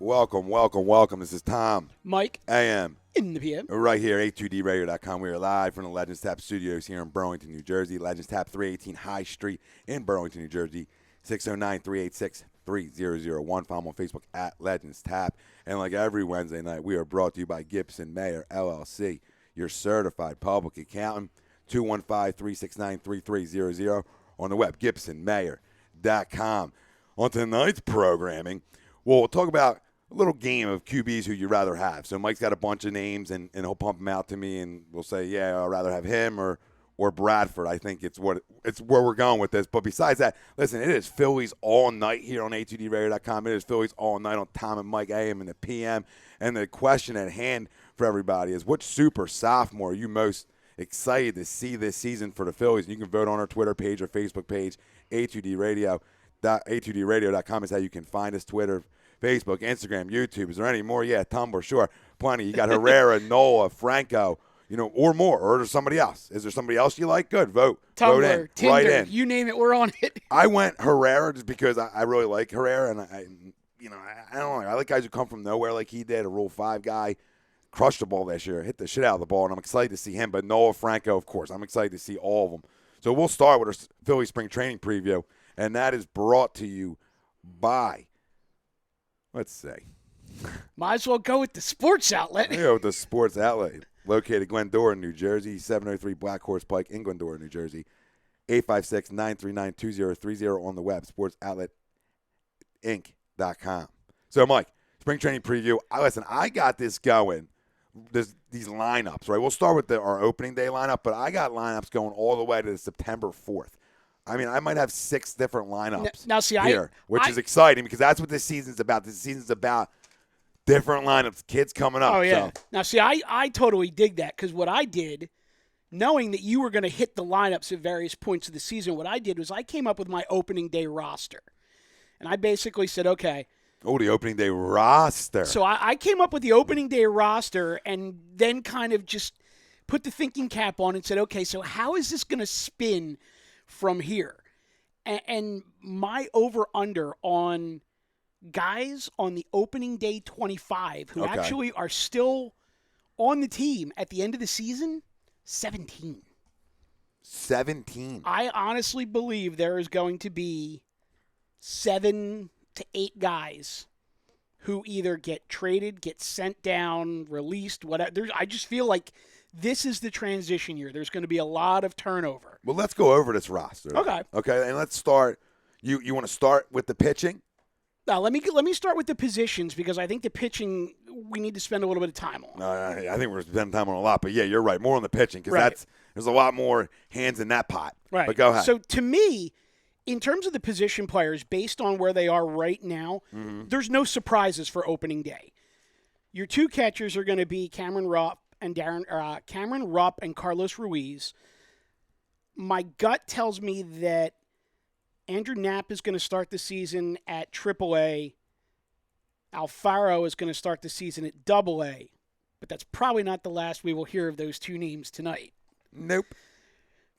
Welcome. This is Tom. Mike. AM. In the PM. Right here, a2dradio.com. We are live from the Legends Tap Studios here in Burlington, New Jersey. Legends Tap, 318 High Street in Burlington, New Jersey. 609-386-3001. Follow me on Facebook at Legends Tap. And like every Wednesday night, we are brought to you by Gibson Mayer, LLC, your certified public accountant. 215-369-3300 on the web, gibsonmayer.com. On tonight's programming, we'll talk about a little game of QBs who you'd rather have. So Mike's got a bunch of names, and he'll pump them out to me, and we'll say, yeah, I'd rather have him or Bradford. I think it's where we're going with this. But besides that, listen, it is Phillies all night here on a2dradio.com. It is Phillies all night on Tom and Mike AM and the PM. And the question at hand for everybody is, which super sophomore are you most excited to see this season for the Phillies? And you can vote on our Twitter page or Facebook page, a2dradio.com is how you can find us. Twitter, Facebook, Instagram, YouTube. Is there any more? Yeah, Tumblr, sure. Plenty. You got Herrera, Nola, Franco, or more. Or there's somebody else. Is there somebody else you like? Good. Vote. Tumblr, vote in. Tinder, right in. You name it, we're on it. I went Herrera just because I really like Herrera, and I don't know. I like guys who come from nowhere like he did, a Rule 5 guy. Crushed the ball this year, hit the shit out of the ball, and I'm excited to see him. But Noah, Franco, of course, I'm excited to see all of them. So we'll start with our Philly spring training preview, and that is brought to you by, let's say. Might as well go with the sports outlet. Yeah, with the sports outlet. Located Glendora, New Jersey, 703 Black Horse Pike in Glendora, New Jersey. 856-939-2030 on the web, sportsoutletinc.com. So, Mike, spring training preview. I got this going. These lineups, right? We'll start with our opening day lineup, but I got lineups going all the way to September 4th. I mean, I might have 6 different lineups now, see, here, which is exciting because that's what this season's about. This season's about different lineups, kids coming up. Oh, yeah. So. Now, see, I totally dig that because what I did, knowing that you were going to hit the lineups at various points of the season, what I did was I came up with my opening day roster. And I basically said, okay. Oh, the opening day roster. So I came up with the opening day roster and then kind of just put the thinking cap on and said, okay, so how is this going to spin from here? And my over-under on guys on the opening day 25 who actually are still on the team at the end of the season, 17. 17. I honestly believe there is going to be 7 to 8 guys who either get traded, get sent down, released, whatever. I just feel like this is the transition year. There's going to be a lot of turnover. Well, let's go over this roster. Okay, and let's start. You want to start with the pitching? Now, let me start with the positions because I think the pitching we need to spend a little bit of time on. I think we're spending time on a lot, but yeah, you're right. More on the pitching because there's a lot more hands in that pot. Right. But go ahead. So to me, in terms of the position players, based on where they are right now, there's no surprises for opening day. Your 2 catchers are going to be Cameron Rupp and Carlos Ruiz. My gut tells me that Andrew Knapp is going to start the season at AAA. Alfaro is going to start the season at AA. But that's probably not the last we will hear of those 2 names tonight. Nope.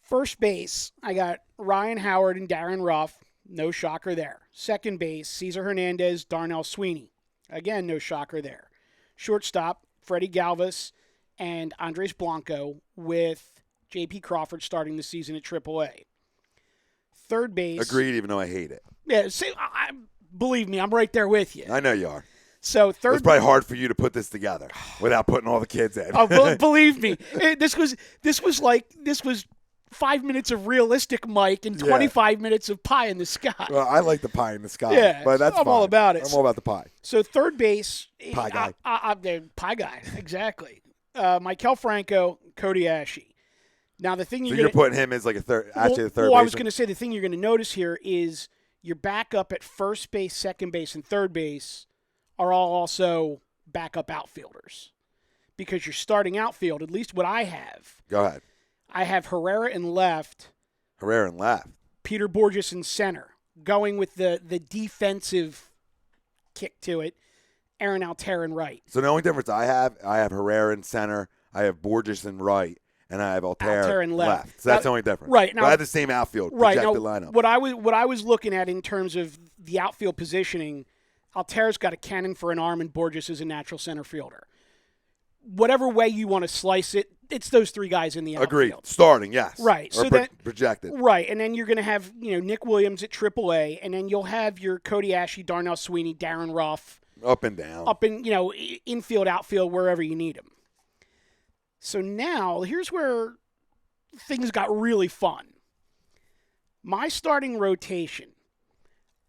First base, I got Ryan Howard and Darren Ruff. No shocker there. Second base, Cesar Hernandez, Darnell Sweeney. Again, no shocker there. Shortstop, Freddie Galvis and Andres Blanco with J.P. Crawford starting the season at AAA. Third base. Agreed, even though I hate it. Yeah, believe me, I'm right there with you. I know you are. So third. It's probably hard for you to put this together without putting all the kids in. Oh, believe me, this was 5 minutes of realistic Mike and 25 minutes of pie in the sky. Well, I like the pie in the sky. Yeah, but that's I'm fine. all about it. I'm all about the pie. So third base. Pie guy. Pie guy, exactly. Maikel Franco, Cody Ashe. Now the thing you're putting him as like a third. Actually, the third. Well, I was going to say the thing you're going to notice here is your backup at first base, second base, and third base are all also backup outfielders because your starting outfield, at least what I have. Go ahead. I have Herrera in left. Peter Borges in center, going with the defensive kick to it. Aaron Altherr in right. So the only difference I have Herrera in center, I have Borges in right, and I have Altherr in left. So that's the only difference. Right. Now, but I have the same outfield projected lineup. What I was looking at in terms of the outfield positioning, Altera's got a cannon for an arm, and Borges is a natural center fielder. Whatever way you want to slice it, it's those three guys in the outfield. Agreed. Starting, yes. Right. Or So projected. Right, and then you're going to have Nick Williams at AAA, and then you'll have your Cody Ashley, Darnell Sweeney, Darren Ruff, Up and down. up in infield, outfield, wherever you need them. So now here's where things got really fun. My starting rotation.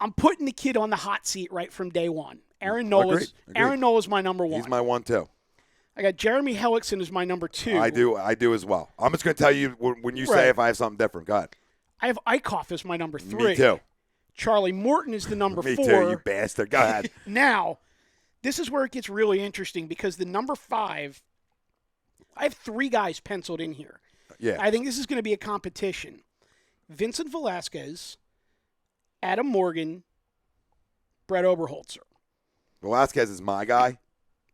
I'm putting the kid on the hot seat right from day one. Aaron Nola's my number one. He's my one, too. I got Jeremy Hellickson as my number two. I do as well. I'm just going to tell you when you say if I have something different. Go ahead. I have Eichhoff as my number three. Me too. Charlie Morton is the number Me four. too, you bastard. Go ahead. Now, this is where it gets really interesting because the number five, I have three guys penciled in here. Yeah. I think this is going to be a competition. Vincent Velasquez, Adam Morgan, Brett Oberholzer. Velasquez is my guy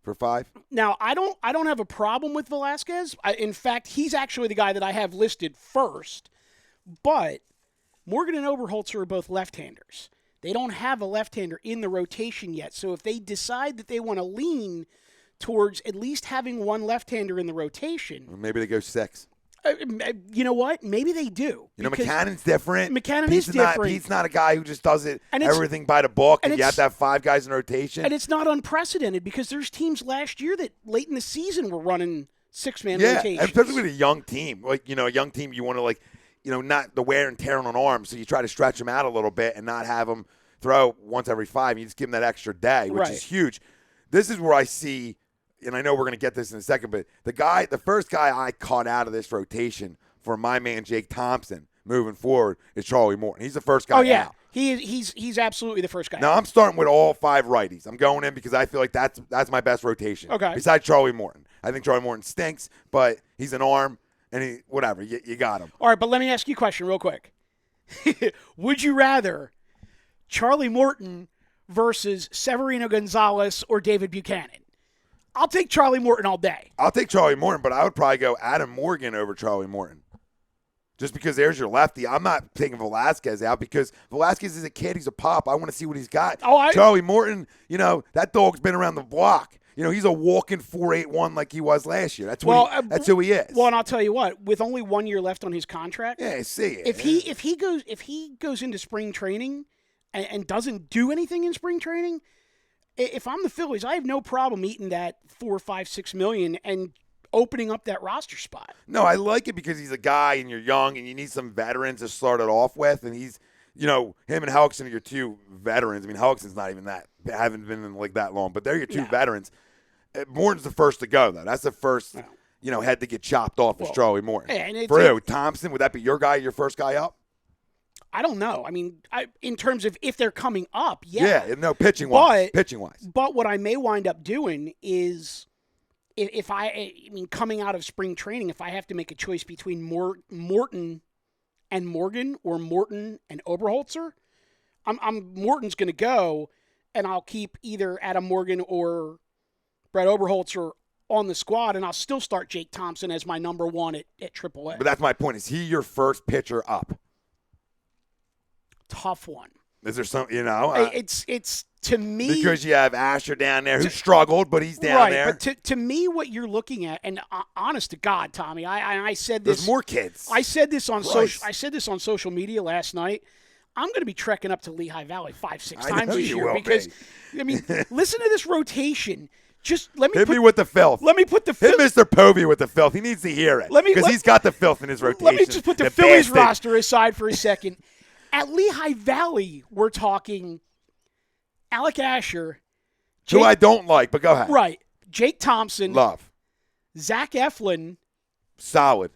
for 5. Now, I don't have a problem with Velasquez. In fact, he's actually the guy that I have listed first. But Morgan and Oberholzer are both left-handers. They don't have a left-hander in the rotation yet. So if they decide that they want to lean towards at least having one left-hander in the rotation, Or maybe they go 6. you know what? Maybe they do. McCannon's different. McCannon is different. He's not a guy who just does it And everything by the book, and and you have it's- to have 5 guys in rotation. And it's not unprecedented because there's teams last year that late in the season were running 6-man yeah, rotations. and especially with a young team. Like, a young team, you want to, not the wear and tear on arms, so you try to stretch them out a little bit and not have them throw once every 5. You just give them that extra day, which is huge. This is where I see, and I know we're going to get this in a second, but the first guy I caught out of this rotation for my man Jake Thompson moving forward is Charlie Morton. He's the first guy out. He's absolutely the first guy. Now, I'm starting with all 5 righties. I'm going in because I feel like that's my best rotation. Okay. Besides Charlie Morton. I think Charlie Morton stinks, but he's an arm, and you got him. All right, but let me ask you a question real quick. Would you rather Charlie Morton versus Severino Gonzalez or David Buchanan? I'll take Charlie Morton all day. I'll take Charlie Morton, but I would probably go Adam Morgan over Charlie Morton. Just because there's your lefty. I'm not taking Velasquez out because Velasquez is a kid. He's a pop. I want to see what he's got. Charlie Morton, that dog's been around the block. He's a walking 4.81 like he was last year. That's who he is. Well, and I'll tell you what, with only 1 year left on his contract, yeah, see it. If he goes into spring training and doesn't do anything in spring training, if I'm the Phillies, I have no problem eating that $4, $5, $6 million and opening up that roster spot. No, I like it because he's a guy and you're young and you need some veterans to start it off with. And he's, him and Hellickson are your 2 veterans. I mean, Hellickson's not even that, haven't been in the league that long, but they're your 2 veterans. Morton's the first to go, though. That's the first, head to get chopped off was Charlie Morton. For who? Thompson, would that be your guy, your first guy up? I don't know. I mean, in terms of if they're coming up, yeah. Yeah, no, pitching-wise. But what I may wind up doing is if coming out of spring training, if I have to make a choice between Morton and Morgan or Morton and Oberholzer, Morton's going to go, and I'll keep either Adam Morgan or Brett Oberholzer on the squad, and I'll still start Jake Thompson as my number 1 at AAA. But that's my point. Is he your first pitcher up? Tough one. Is there some, it's to me because you have Asher down there who struggled, but he's down there. But to me, what you're looking at, and honest to God, Tommy, I said this. There's more kids. I said this on social media last night. I'm going to be trekking up to Lehigh Valley 5-6 times this year because listen to this rotation. Just let me hit me with the filth. Let me put the hit Mr. Povey with the filth. He needs to hear it because he's got the filth in his rotation. Let me just put the Phillies roster aside for a second. At Lehigh Valley, we're talking Alec Asher. Who I don't like, but go ahead. Right. Jake Thompson. Love. Zach Eflin. Solid.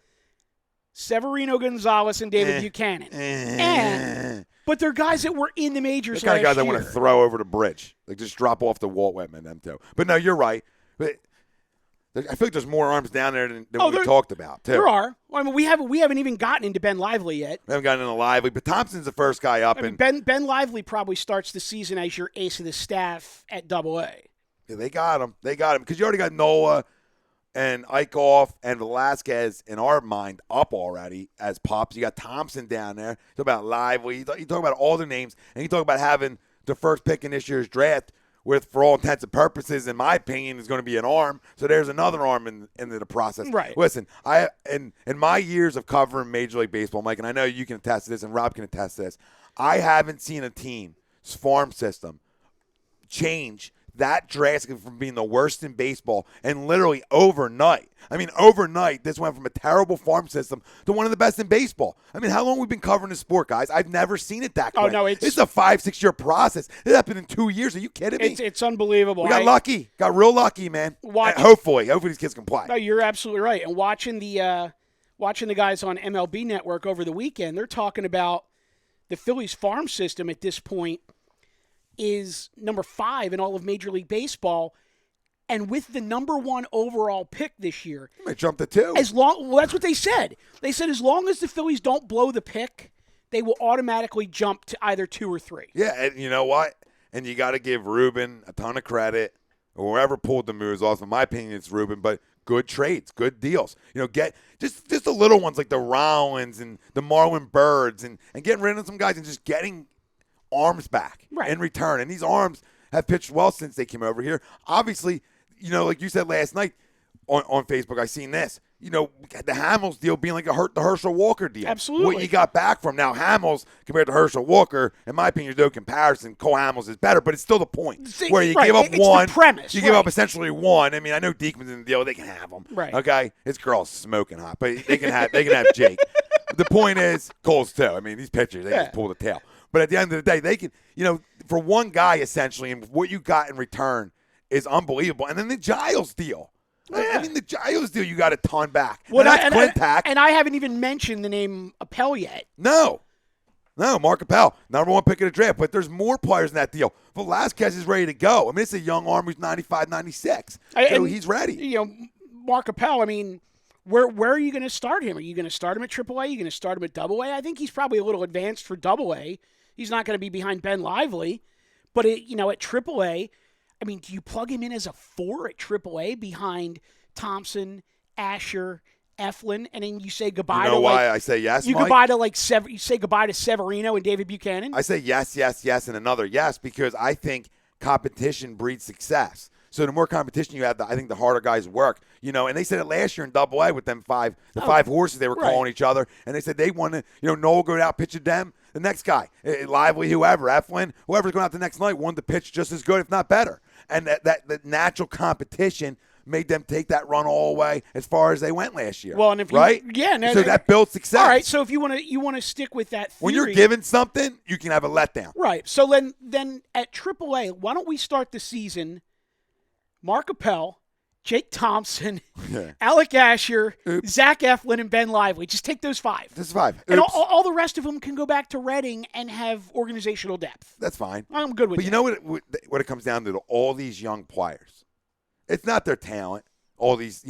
Severino Gonzalez and David Buchanan. But they're guys that were in the majors kind of guys year. I want to throw over the bridge. Like just drop off the Walt Whitman, them two. But no, you're right. But I feel like there's more arms down there than we talked about, too. There are. Well, I mean, we haven't even gotten into Ben Lively yet. We haven't gotten into Lively, but Thompson's the first guy up. Ben Lively probably starts the season as your ace of the staff at AA. Yeah, they got him. Because you already got Nola and Eichhoff and Velasquez in our mind up already as pops. You got Thompson down there. You talk about Lively. You talk about all the names, and you talk about having the first pick in this year's draft with, for all intents and purposes, in my opinion, is going to be an arm. So there's another arm in the process. Right. Listen, in my years of covering Major League Baseball, Mike, and I know you can attest to this, and Rob can attest to this, I haven't seen a team's farm system change that drastically from being the worst in baseball and literally overnight. I mean, overnight, this went from a terrible farm system to one of the best in baseball. I mean, how long have we been covering this sport, guys? I've never seen it that quick. Oh, no, it's a 5-6 year process. It happened in 2 years. Are you kidding me? It's unbelievable. We got lucky. Got real lucky, man. Hopefully these kids can play. No, you're absolutely right. And watching the guys on MLB Network over the weekend, they're talking about the Phillies farm system at this point is number 5 in all of Major League Baseball, and with the number 1 overall pick this year, you might jump to 2. That's what they said. They said as long as the Phillies don't blow the pick, they will automatically jump to either 2 or 3. Yeah, and you know what? And you got to give Ruben a ton of credit, or whoever pulled the moves off. In my opinion, it's Ruben, but good trades, good deals. Get just the little ones like the Rollins and the Marlon Birds, and getting rid of some guys and just getting arms back in return. And these arms have pitched well since they came over here. Obviously, like you said last night on Facebook, I seen this. The Hamels deal being like the Herschel Walker deal. Absolutely. What you got back from now, Hamels compared to Herschel Walker, in my opinion, there's no comparison. Cole Hamels is better, but it's still the point where you give up one. The premise. You give up essentially one. I mean, I know Diekman's in the deal; they can have him. Right. Okay, his girl's smoking hot, but they can have Jake. The point is, Cole's too. I mean, these pitchers they just pull the tail. But at the end of the day, they can, for one guy essentially, and what you got in return is unbelievable. And then the Giles deal. I mean, the Giles deal, you got a ton back. Well, and that's Quintac. And I haven't even mentioned the name Appel yet. No, Mark Appel, number 1 pick of the draft. But there's more players in that deal. Velasquez is ready to go. I mean, it's a young arm who's 95, 96. So he's ready. Mark Appel, I mean, where are you going to start him? Are you going to start him at AAA? Are you going to start him at AA? I think he's probably a little advanced for AA. He's not going to be behind Ben Lively. But, at AAA, I mean, do you plug him in as a 4 at AAA behind Thompson, Asher, Eflin, and then you say goodbye to why I say yes, you Mike? You say goodbye to Severino and David Buchanan? I say yes, and another yes, because I think competition breeds success. So the more competition you have, I think the harder guys work. And they said it last year in AA with them 5 horses they were calling each other, and they said they wanted, Noel go out pitching them. The next guy, Lively, whoever, Eflin, whoever's going out the next night wanted to pitch just as good, if not better. And that natural competition made them take that run all the way as far as they went last year. Well, and if so that builds success. All right, so if you want to stick with that theory, when you're given something, you can have a letdown. Right. So then at AAA, why don't we start the season? Mark Appel, Jake Thompson, Alec Asher, Zach Eflin, and Ben Lively. Just take those 5. This is 5. And all the rest of them can go back to Reading and have organizational depth. That's fine. I'm good with that. But you know what it comes down to all these young players? It's not their talent, all these,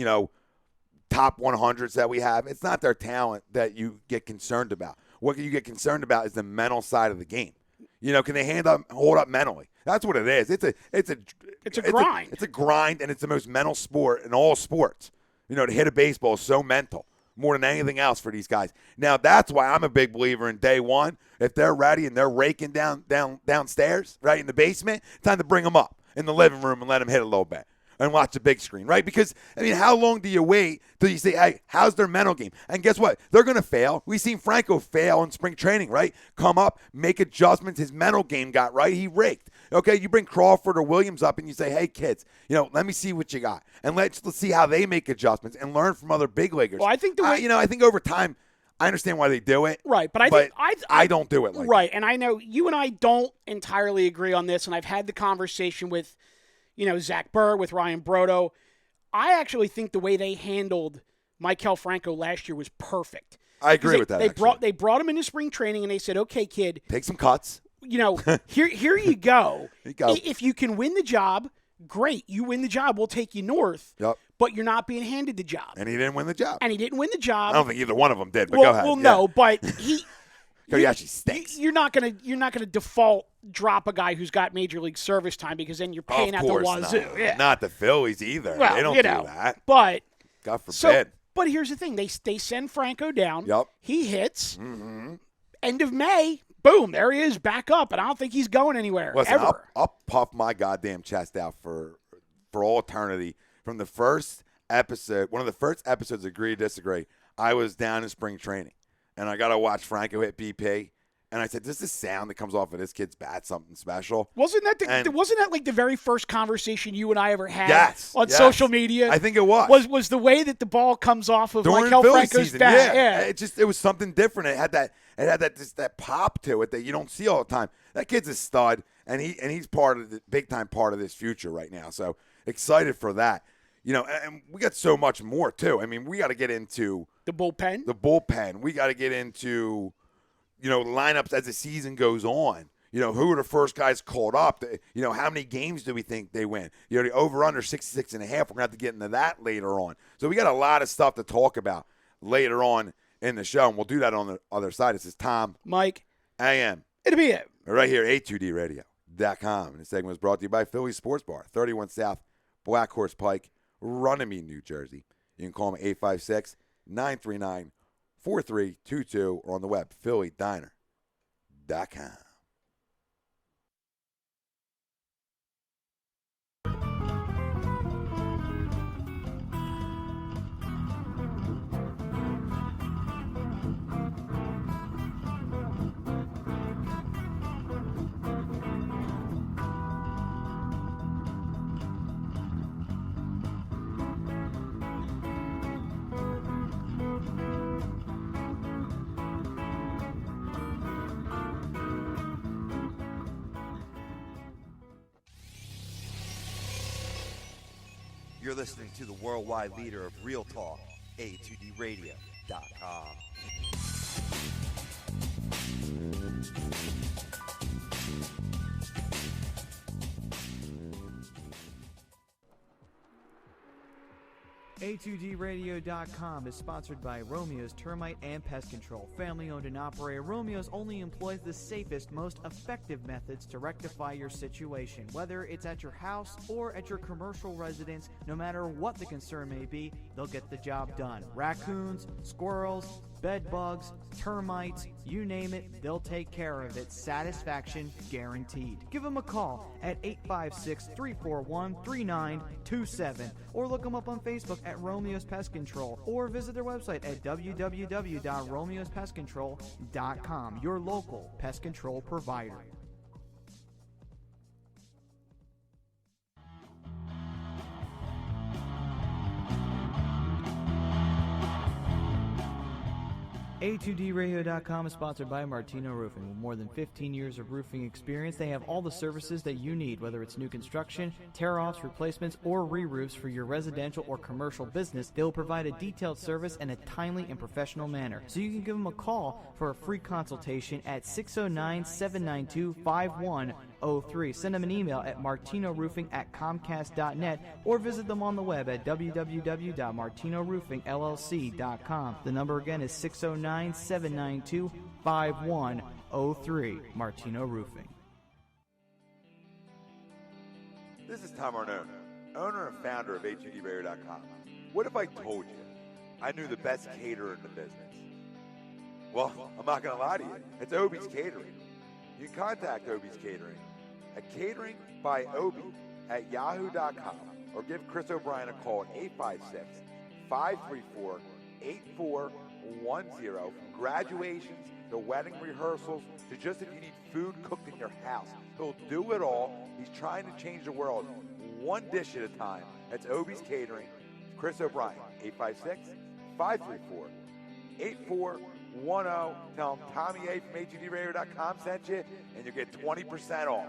top 100s that we have. It's not their talent that you get concerned about. What you get concerned about is the mental side of the game. Can they hold up mentally? That's what it is. It's a grind. It's a grind, and it's the most mental sport in all sports. To hit a baseball is so mental, more than anything else for these guys. Now, that's why I'm a big believer in day one. If they're ready and they're raking downstairs, right, in the basement, time to bring them up in the living room and let them hit a little bit and watch the big screen, right? Because, I mean, how long do you wait till you say, hey, how's their mental game? And guess what? They're going to fail. We've seen Franco fail in spring training, right? Come up, make adjustments. His mental game got right. He raked. Okay, you bring Crawford or Williams up and you say, hey, kids, let me see what you got. And let's see how they make adjustments and learn from other big leaguers. Well, I think I think over time, I understand why they do it. Right, but I don't do it like that. Right, and I know you and I don't entirely agree on this, and I've had the conversation with Zach Burr, with Ryan Brodo. I actually think the way they handled Maikel Franco last year was perfect. I agree with that. They brought him into spring training and they said, "Okay, kid, take some cuts. Here you go. If you can win the job, great. You win the job, we'll take you north. Yep. But you're not being handed the job." And he didn't win the job. I don't think either one of them did. But go ahead. Well, no, but he actually stinks. You're not gonna default drop a guy who's got major league service time, because then you're paying out the wazoo. No. Yeah. Not the Phillies either. Well, they don't do that. But God forbid. But here's the thing: they send Franco down. Yep. He hits. Mm-hmm. End of May, boom, there he is back up, and I don't think he's going anywhere Listen, ever. I'll puff my goddamn chest out for all eternity. From the first episode, one of the first episodes of Agree to Disagree, I was down in spring training, and I got to watch Franco hit BP. And I said, "Does this sound that comes off of this kid's bat something special?" Wasn't that like the very first conversation you and I ever had Yes, on yes. social media? I think it was. Was the way that the ball comes off of During Mike Phillies Franco's season, bat? yeah. It was something different. It had that pop to it that you don't see all the time. That kid's a stud, and he's part of the big time part of this future right now. So excited for that. You know, and we got so much more too. I mean, we got to get into The bullpen. We got to get into, lineups as the season goes on. Who are the first guys called up? How many games do we think they win? The over-under 66.5. We're going to have to get into that later on. So we got a lot of stuff to talk about later on in the show, and we'll do that on the other side. This is Tom. Mike. AM. It'll be it. Right here, A2DRadio.com. And this segment was brought to you by Phillies Sports Bar, 31 South Black Horse Pike, Runnymede, New Jersey. You can call them 856-939-4322 or on the web, PhillyDiner.com. You're listening to the worldwide leader of Real Talk, A2DRadio.com. A2DRadio.com is sponsored by Romeo's Termite and Pest Control. Family owned and operated, Romeo's only employs the safest, most effective methods to rectify your situation. Whether it's at your house or at your commercial residence, no matter what the concern may be, they'll get the job done. Raccoons, squirrels, bed bugs, termites, you name it, they'll take care of it. Satisfaction guaranteed. Give them a call at 856-341-3927 or look them up on Facebook at Romeo's Pest Control or visit their website at www.romeospestcontrol.com, your local pest control provider. A2DRadio.com is sponsored by Martino Roofing. With more than 15 years of roofing experience, they have all the services that you need, whether it's new construction, tear-offs, replacements, or re-roofs for your residential or commercial business. They will provide a detailed service in a timely and professional manner. So you can give them a call for a free consultation at 609-792-5103. Send them an email at martinoroofing@comcast.net or visit them on the web at www.martinoroofingllc.com. The number again is 609-792-5103. Martino Roofing. This is Tom Arnone, owner and founder of A2DRadio.com. What if I told you I knew the best caterer in the business? Well, I'm not going to lie to you. It's Obie's Catering. You can contact Obie's Catering at cateringbyobie@yahoo.com or give Chris O'Brien a call at 856-534-8410. From graduations to wedding rehearsals to just if you need food cooked in your house. He'll do it all. He's trying to change the world one dish at a time. That's Obie's Catering. Chris O'Brien, 856-534-8410. Tell him Tommy A from A2DRadio.com sent you, and you'll get 20% off.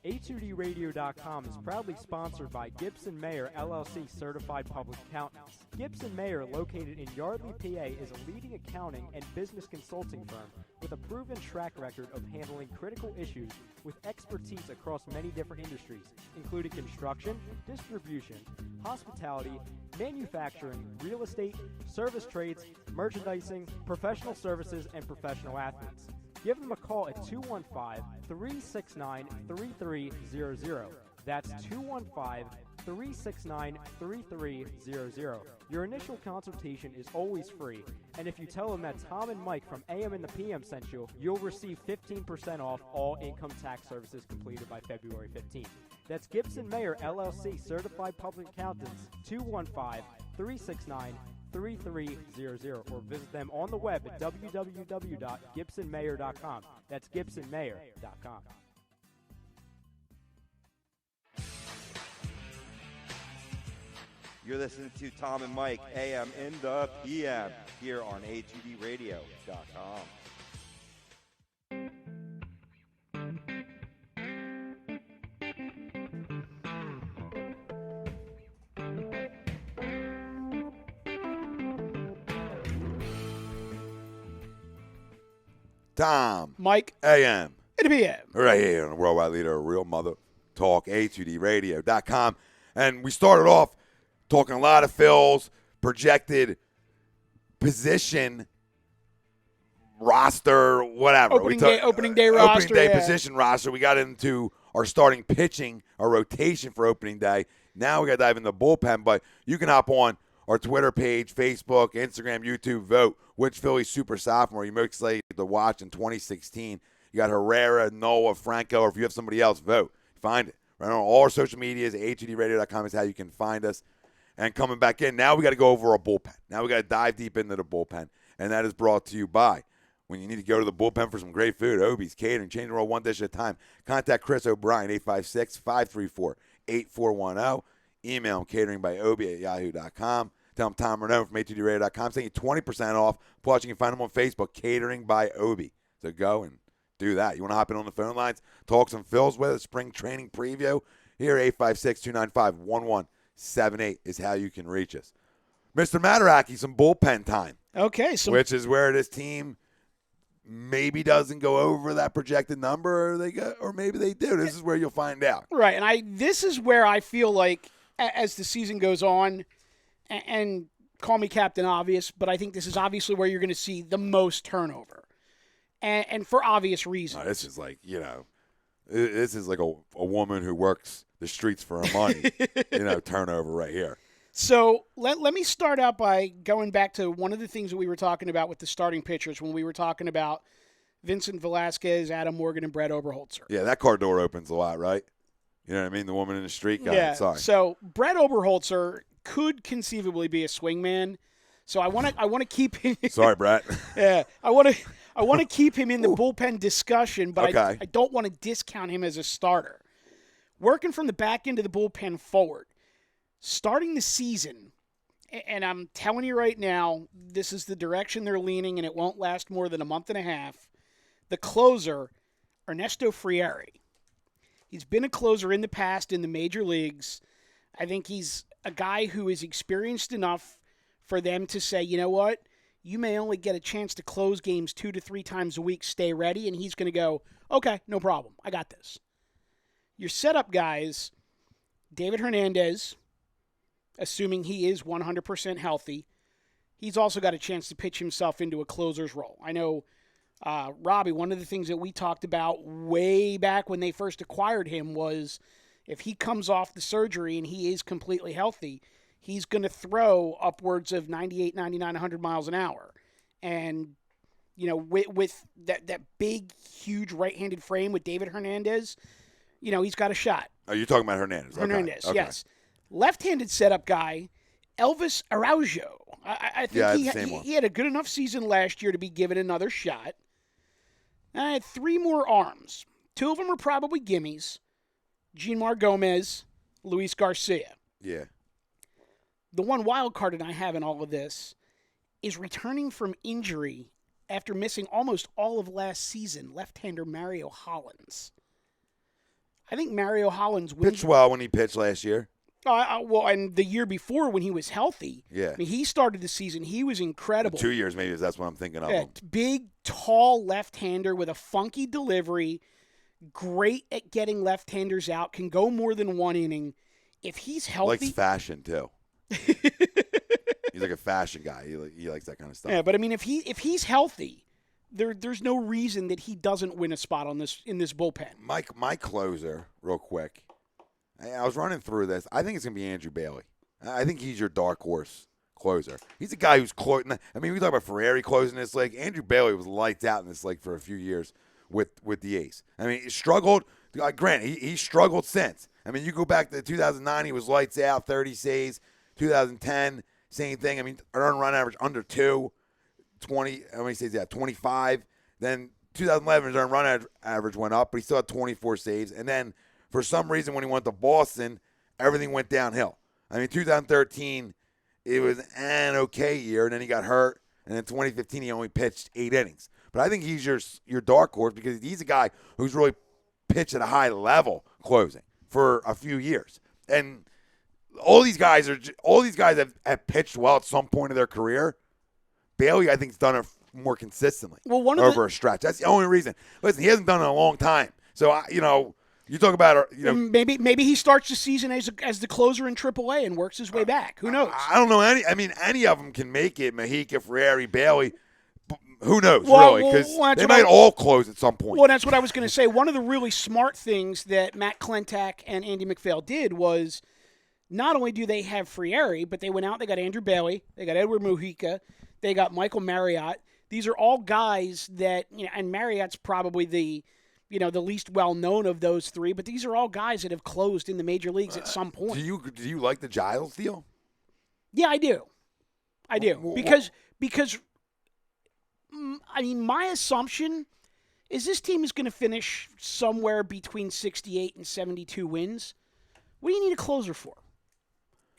A2DRadio.com is proudly sponsored by Gibson Mayer LLC Certified Public Accountants. Gibson Mayer, located in Yardley, PA, is a leading accounting and business consulting firm with a proven track record of handling critical issues with expertise across many different industries, including construction, distribution, hospitality, manufacturing, real estate, service trades, merchandising, professional services, and professional athletes. Give them a call at 215-369-3300. That's 215-369-3300. Your initial consultation is always free, and if you tell them that Tom and Mike from AM and the PM sent you, you'll receive 15% off all income tax services completed by February 15th. That's Gibson Mayer LLC Certified Public Accountants, 215-369-3300, or visit them on the web at www.gibsonmayer.com. That's gibsonmayer.com. You're listening to Tom and Mike, AM in the PM, here on A2DRadio.com. Tom, Mike, AM, it'll be it. right here on the Worldwide Leader of Real Mother Talk, A2DRadio.com. And we started off talking a lot of Phil's projected position, roster, whatever. Opening day roster. Opening day yeah. position roster. We got into our starting pitching, our rotation for opening day. Now we got to dive into the bullpen, but you can hop on our Twitter page, Facebook, Instagram, YouTube, vote which Philly super sophomore you most excited to watch in 2016. You got Herrera, Noah, Franco, or if you have somebody else, vote. Find it. Right on all our social medias, A2DRadio.com is how you can find us. And coming back in, now we got to go over our bullpen. Now we got to dive deep into the bullpen, and that is brought to you by, when you need to go to the bullpen for some great food, Obie's Catering, change the world one dish at a time. Contact Chris O'Brien, 856-534-8410. Email him, cateringbyobie@yahoo.com. Tell him Tom Renaud from A2DRadio.com. Saying 20% off. Plus, you can find him on Facebook, Catering by Obie. So go and do that. You want to hop in on the phone lines, talk some Phils with us, spring training preview? Here, 856-295-1178 is how you can reach us. Mr. Mataraki, some bullpen time. Okay. So Which is where this team maybe doesn't go over that projected number, or maybe they do. This is where you'll find out. right, and this is where I feel like as the season goes on, and call me Captain Obvious, but I think this is obviously where you're going to see the most turnover, and for obvious reasons. This is like, this is like a woman who works the streets for her money, turnover right here. So let me start out by going back to one of the things that we were talking about with the starting pitchers when we were talking about Vincent Velasquez, Adam Morgan, and Brett Oberholzer. Yeah, that car door opens a lot, right? You know what I mean? The woman in the street guy. Yeah. Sorry. So Brett Oberholzer could conceivably be a swingman. So I want to keep him. Sorry, Brett. Yeah, I want to keep him in the bullpen discussion, but Okay. I don't want to discount him as a starter. Working from the back end of the bullpen forward, starting the season, and I'm telling you right now, this is the direction they're leaning, and it won't last more than a month and a half. The closer, Ernesto Frieri. He's been a closer in the past in the major leagues. I think he's a guy who is experienced enough for them to say, you know what, you may only get a chance to close games 2 to 3 times a week, stay ready, and he's going to go, okay, no problem, I got this. Your setup guys, David Hernandez, assuming he is 100% healthy, he's also got a chance to pitch himself into a closer's role. I know, Robbie, one of the things that we talked about way back when they first acquired him was if he comes off the surgery and he is completely healthy, he's going to throw upwards of 98, 99, 100 miles an hour. And, with that big, huge right-handed frame with David Hernandez, he's got a shot. Are you talking about Hernandez? Okay. Hernandez, Okay. yes. Left-handed setup guy, Elvis Araujo. I think he had a good enough season last year to be given another shot. I had 3 more arms. 2 of them are probably gimmies. Jeanmar Gomez, Luis Garcia. Yeah. The one wild card that I have in all of this is returning from injury after missing almost all of last season, left-hander Mario Hollins. I think Mario Hollins wins. Pitched well when he pitched last year. Well, and the year before when he was healthy. Yeah. I mean, he started the season. He was incredible. 2 years maybe, that's what I'm thinking of. Yeah, Him. big, tall left-hander with a funky delivery. Great at getting left-handers out. Can go more than one inning. If he's healthy. Likes fashion, too. He's like a fashion guy. He likes that kind of stuff. Yeah, but I mean, if he's healthy, there's no reason that he doesn't win a spot in this bullpen. My closer, real quick. I was running through this. I think it's going to be Andrew Bailey. I think he's your dark horse closer. He's a guy who's closing. I mean, we talk about Ferrari closing this league. Andrew Bailey was lights out in this league for a few years with the A's. I mean, he struggled. Granted, he struggled since. I mean, you go back to 2009, he was lights out, 30 saves. 2010, same thing. I mean, earned run average under 2. 20, how many saves? Yeah, 25. Then 2011, his earned run average went up, but he still had 24 saves. And then for some reason, when he went to Boston, everything went downhill. I mean, 2013, it was an okay year, and then he got hurt. And in 2015, he only pitched 8 innings. But I think he's your dark horse because he's a guy who's really pitched at a high level closing for a few years. And all these guys have pitched well at some point of their career. Bailey, I think, has done it more consistently over a stretch. That's the only reason. Listen, he hasn't done it in a long time. So, you talk about, maybe he starts the season as the closer in AAA and works his way back. Who knows? I don't know any of them can make it. Mahika, Ferrari, Bailey. Who knows, really? Because they might all close at some point. Well, that's what I was going to say. One of the really smart things that Matt Klentak and Andy McPhail did was not only do they have Frieri, but they went out, they got Andrew Bailey, they got Edward Mujica, they got Michael Marriott. These are all guys that, and Marriott's probably the least well-known of those three, but these are all guys that have closed in the major leagues at some point. Do you like the Giles deal? Yeah, I do. Because I mean, my assumption is this team is going to finish somewhere between 68 and 72 wins. What do you need a closer for?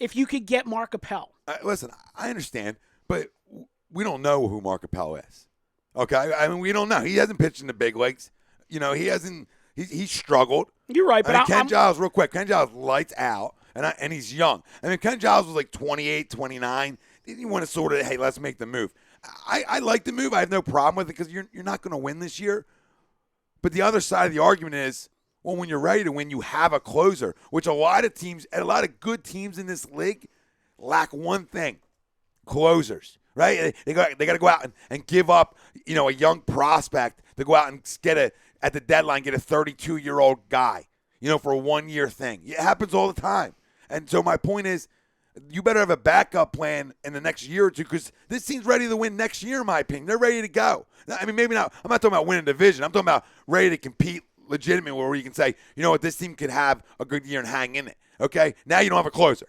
If you could get Mark Appel. Listen, I understand, but we don't know who Mark Appel is. Okay? I mean, we don't know. He hasn't pitched in the big leagues. He hasn't – he's struggled. You're right, but Ken Giles, real quick, Ken Giles lights out, and he's young. I mean, Ken Giles was like 28, 29. You want to sort of, hey, let's make the move. I like the move. I have no problem with it because you're not going to win this year. But the other side of the argument is, well, when you're ready to win, you have a closer, which a lot of good teams in this league lack one thing: closers. Right? They got to go out and give up, a young prospect to go out and at the deadline get a 32-year-old guy, for a 1-year thing. It happens all the time. And so my point is, you better have a backup plan in the next year or two because this team's ready to win next year, in my opinion. They're ready to go. I mean, maybe not. I'm not talking about winning division. I'm talking about ready to compete legitimately where you can say, you know what, this team could have a good year and hang in it. Okay? Now you don't have a closer.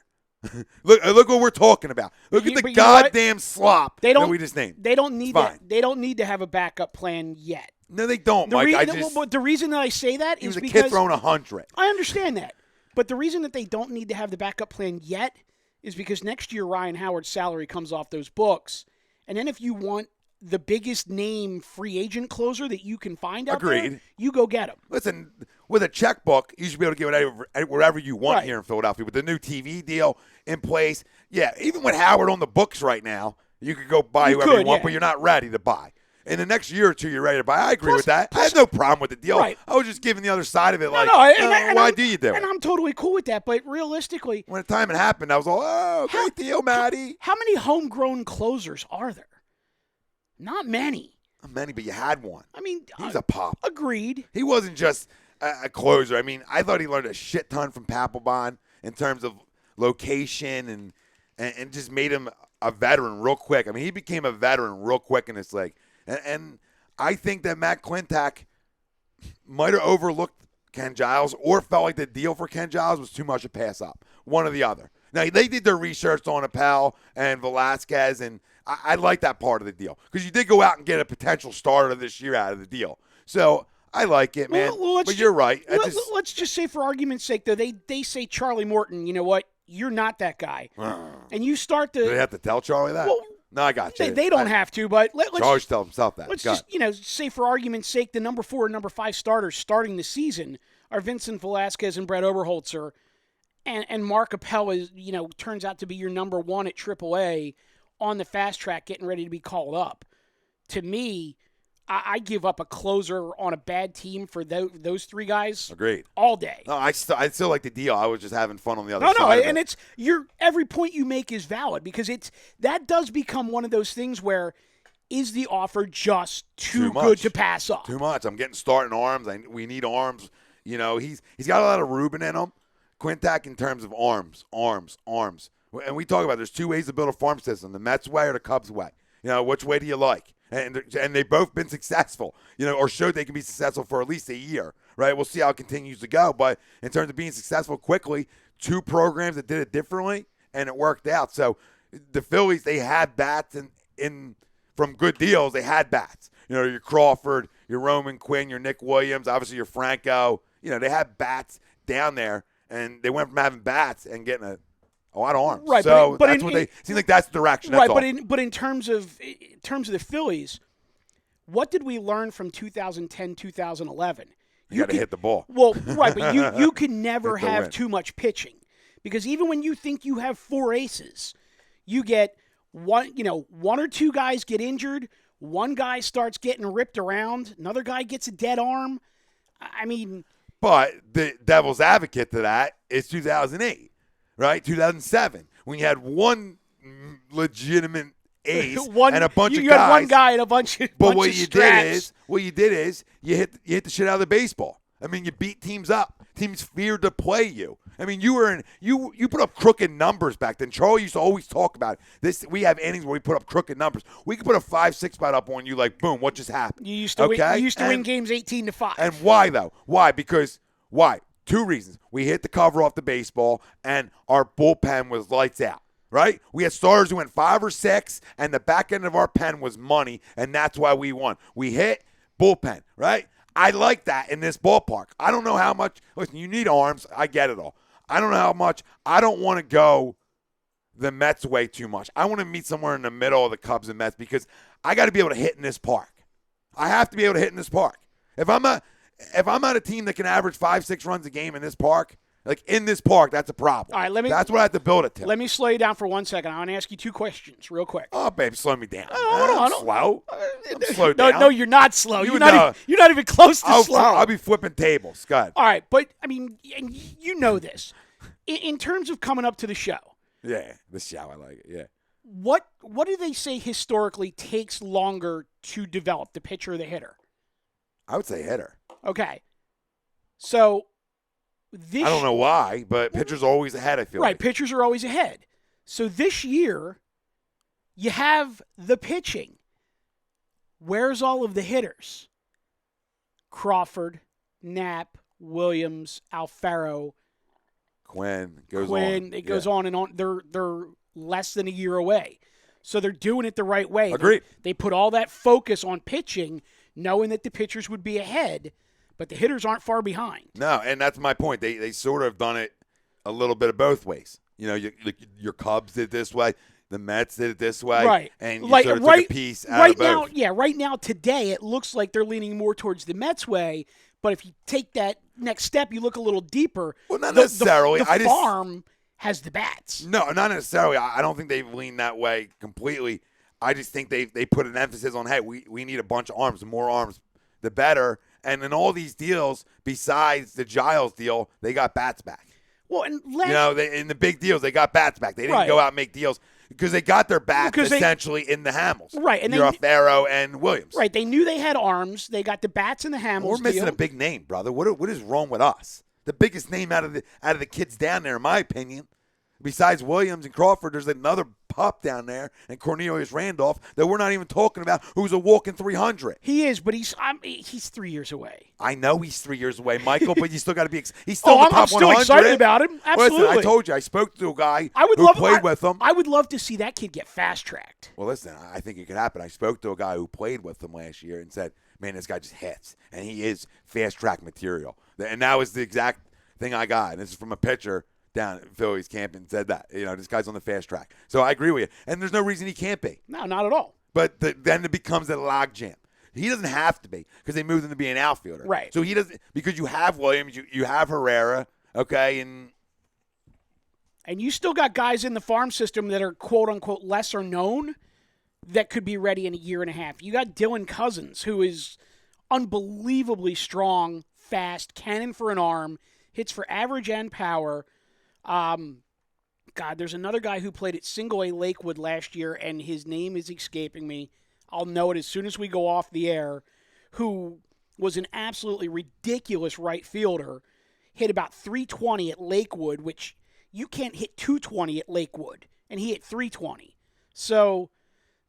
Look what we're talking about. Look at the goddamn slop that we just named. They don't need that. They don't need to have a backup plan yet. No, they don't, Mike. The reason that I say that is because he was a kid throwing 100. I understand that. But the reason that they don't need to have the backup plan yet is because next year Ryan Howard's salary comes off those books. And then if you want the biggest name free agent closer that you can find out there, you go get him. Listen, with a checkbook, you should be able to give it wherever you want here in Philadelphia. With the new TV deal in place, even with Howard on the books right now, you could go buy whoever you want, but you're not ready to buy. In the next year or two, you're ready to buy. I agree with that. I have no problem with the deal. Right. I was just giving the other side of it why do you do it? And I'm totally cool with that, but realistically. When the time it happened, I was all, great deal, Matty. How many homegrown closers are there? Not many. Not many, but you had one. I mean. He was a pop. Agreed. He wasn't just a closer. I mean, I thought he learned a shit ton from Papelbon in terms of location and just made him a veteran real quick. I mean, he became a veteran real quick in this league. And I think that Matt Klentak might have overlooked Ken Giles or felt like the deal for Ken Giles was too much to pass up. One or the other. Now, they did their research on Appel and Velasquez, and I like that part of the deal because you did go out and get a potential starter this year out of the deal. So I like it, man. But you're right. Let's just say for argument's sake, though, they say Charlie Morton, you know what? You're not that guy. And you start to. Do they have to tell Charlie that? Well, no, I got you. They don't have to, but let's Charlie tell himself that. Let's just say for argument's sake, the number 4 and number 5 starters starting the season are Vincent Velasquez and Brett Oberholzer, and Mark Appel is, turns out to be your number one at AAA on the fast track getting ready to be called up. To me, I give up a closer on a bad team for those three guys. Agreed. All day. No, I still like the deal. I was just having fun on the other side. No, of it. and every point you make is valid because that does become one of those things where is the offer just too good to pass up? Too much. I'm getting starting arms. We need arms. He's got a lot of Ruben in him. Quintac in terms of arms. And we talk about there's two ways to build a farm system, the Mets way or the Cubs way. Which way do you like? And they've both been successful, or showed they can be successful for at least a year, right? We'll see how it continues to go. But in terms of being successful quickly, two programs that did it differently, and it worked out. So the Phillies, they had bats in from good deals. They had bats. Your Crawford, your Roman Quinn, your Nick Williams, obviously your Franco. They had bats down there. And they went from having bats and getting a lot of arms. Right, so but that's what they seem like. That's the direction. That's right, all. but in terms of the Phillies, what did we learn from 2010, 2011? You got to hit the ball. Well, right, but you can never have win. too much pitching because even when you think you have four aces, you get one or two guys get injured, one guy starts getting ripped around, another guy gets a dead arm. I mean. But the devil's advocate to that is 2008, right? 2007, when you had one legitimate ace and a bunch of guys. You had one guy and a bunch of But what you did is you hit the shit out of the baseball. I mean, you beat teams up. Teams feared to play you. I mean, you put up crooked numbers back then. Charlie used to always talk about this. We have innings where we put up crooked numbers. We could put a 5-6 spot up on you, like boom, what just happened? You used to win games 18-5. And why though? Why? Why? Two reasons. We hit the cover off the baseball, and our bullpen was lights out. Right? We had starters who went 5 or 6, and the back end of our pen was money, and that's why we won. We hit bullpen. Right? I like that in this ballpark. I don't know how much. Listen, you need arms. I get it all. I don't know how much. I don't want to go the Mets way too much. I want to meet somewhere in the middle of the Cubs and Mets because I got to be able to hit in this park. I have to be able to hit in this park. If I'm not a team that can average 5-6 runs a game in this park, like in this park, that's a problem. All right, that's what I have to build it to. Let me slow you down for 1 second. I want to ask you two questions real quick. Oh, babe, slow me down. I'm slow. I'm slowed down. No, you're not slow. You're not even close to slow. I'll be flipping tables. Go ahead. All right, but, I mean, and you know this. In terms of coming up to the show. Yeah, the show, I like it, yeah. What do they say historically takes longer to develop, the pitcher or the hitter? I would say hitter. Okay. So I don't know why, but pitchers are always ahead, I feel like. Right, pitchers are always ahead. So this year, you have the pitching. Where's all of the hitters? Crawford, Knapp, Williams, Alfaro, Quinn. It goes on and on. They're less than a year away. So they're doing it the right way. Agreed. They put all that focus on pitching, knowing that the pitchers would be ahead, but the hitters aren't far behind. No, and that's my point. They sort of done it a little bit of both ways. Your Cubs did it this way. The Mets did it this way. Right. And you sort of took a piece out of both. Right now, today, it looks like they're leaning more towards the Mets way. But if you take that next step, you look a little deeper. Well, not necessarily. The farm has the bats. No, not necessarily. I don't think they've leaned that way completely. I just think they put an emphasis on, hey, we need a bunch of arms. The more arms, the better. And in all these deals, besides the Giles deal, they got bats back. Well, and in the big deals, they got bats back. They didn't go out and make deals because they got their bats essentially in the Hamels. Right. And Alfaro and Williams. Right. They knew they had arms. They got the bats in the Hamels. We're missing a big name, brother. What is wrong with us? The biggest name out of the kids down there, in my opinion, besides Williams and Crawford, there's another pup down there, and Cornelius Randolph, that we're not even talking about, who's a walking 300. He is, but he's 3 years away. I know he's 3 years away, Michael, but you still got to be he's still in the top 100. I'm still excited about him. Absolutely. Listen, I told you, I spoke to a guy who played with him. I would love to see that kid get fast-tracked. Well, listen, I think it could happen. I spoke to a guy who played with him last year and said, man, this guy just hits, and he is fast-track material. And that was the exact thing I got, and this is from a pitcher down at Phillies camp and said that. This guy's on the fast track. So I agree with you. And there's no reason he can't be. No, not at all. But then it becomes a logjam. He doesn't have to be because they moved him to be an outfielder. Right. So he doesn't because you have Williams, you have Herrera, okay, and you still got guys in the farm system that are quote-unquote lesser known that could be ready in a year and a half. You got Dylan Cousins, who is unbelievably strong, fast, cannon for an arm, hits for average and power. There's another guy who played at Single A Lakewood last year, and his name is escaping me. I'll know it as soon as we go off the air, who was an absolutely ridiculous right fielder, hit about 320 at Lakewood, which you can't hit 220 at Lakewood, and he hit 320. So,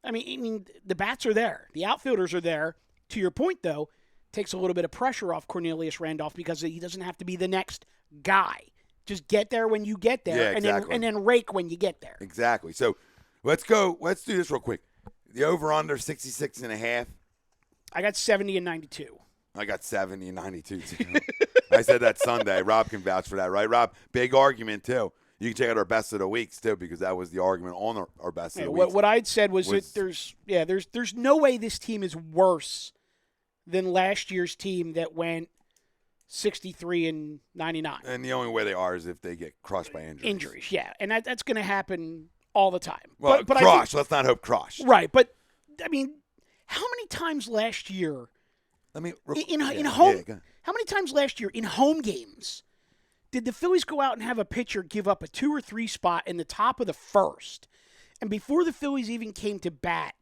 I mean, the bats are there. The outfielders are there. To your point, though, takes a little bit of pressure off Cornelius Randolph because he doesn't have to be the next guy. Just get there when you get there, Yeah, exactly. and then rake when you get there. Exactly. So let's go. Let's do this real quick. The over-under 66.5. I got 70 and 92. I got 70 and 92 too. I said that Sunday. Rob can vouch for that, right, Rob? Big argument too. You can check out our best of the weeks too because that was the argument on our best of the weeks. What I'd said was that there's no way this team is worse than last year's team that went 63 and 99. And the only way they are is if they get crushed by injuries. Injuries, yeah, and that's going to happen all the time. Well, but crush. Let's not hope crush. Right, but I mean, how many times last year? I mean, in home, how many times last year in home games did the Phillies go out and have a pitcher give up a 2 or 3 spot in the top of the first, and before the Phillies even came to bat,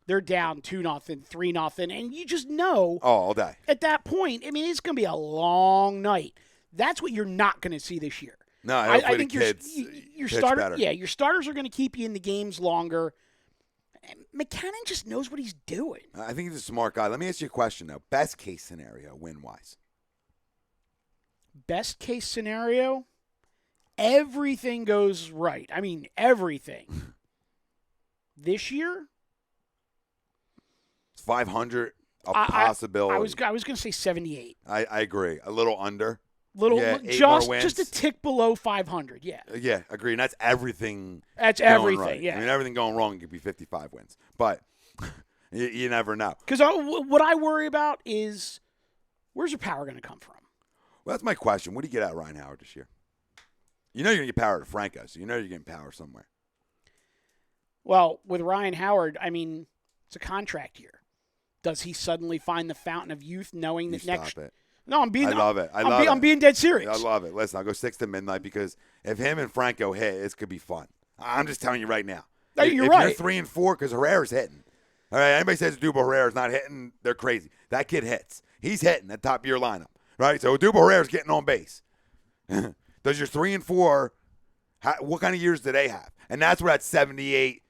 they're down 2-0, 3-0, and you just know all day. At that point, I mean, it's going to be a long night. That's what you're not going to see this year. No, I think your starter, better. your starters are going to keep you in the games longer. McCannon just knows what he's doing. I think he's a smart guy. Let me ask you a question though. Best case scenario, win-wise. Best case scenario, everything goes right. I mean, everything. This year, 500 a possibility. I was going to say 78. I agree. A little under. Just a tick below 500. Yeah. Yeah, agree. And that's everything. That's going everything. Right. Yeah. I mean, everything going wrong could be 55 wins, but you never know. Because what I worry about is where's your power going to come from? Well, that's my question. What do you get out of Ryan Howard this year? You know you're going to get power to Franco, so you know you're getting power somewhere. Well, with Ryan Howard, I mean, it's a contract year. Does he suddenly find the fountain of youth, knowing that next? Stop it. No, I'm being. I love it. I'm being dead serious. I love it. Listen, I'll go 6 to midnight because if him and Franco hit, this could be fun. I'm just telling you right now. No, if you're right. You're 3 and 4 because Herrera's hitting. All right. Anybody says Odubel Herrera's not hitting, they're crazy. That kid hits. He's hitting at top of your lineup. Right. So Odubel Herrera's getting on base. Does your 3 and 4? What kind of years do they have? And that's where that 78,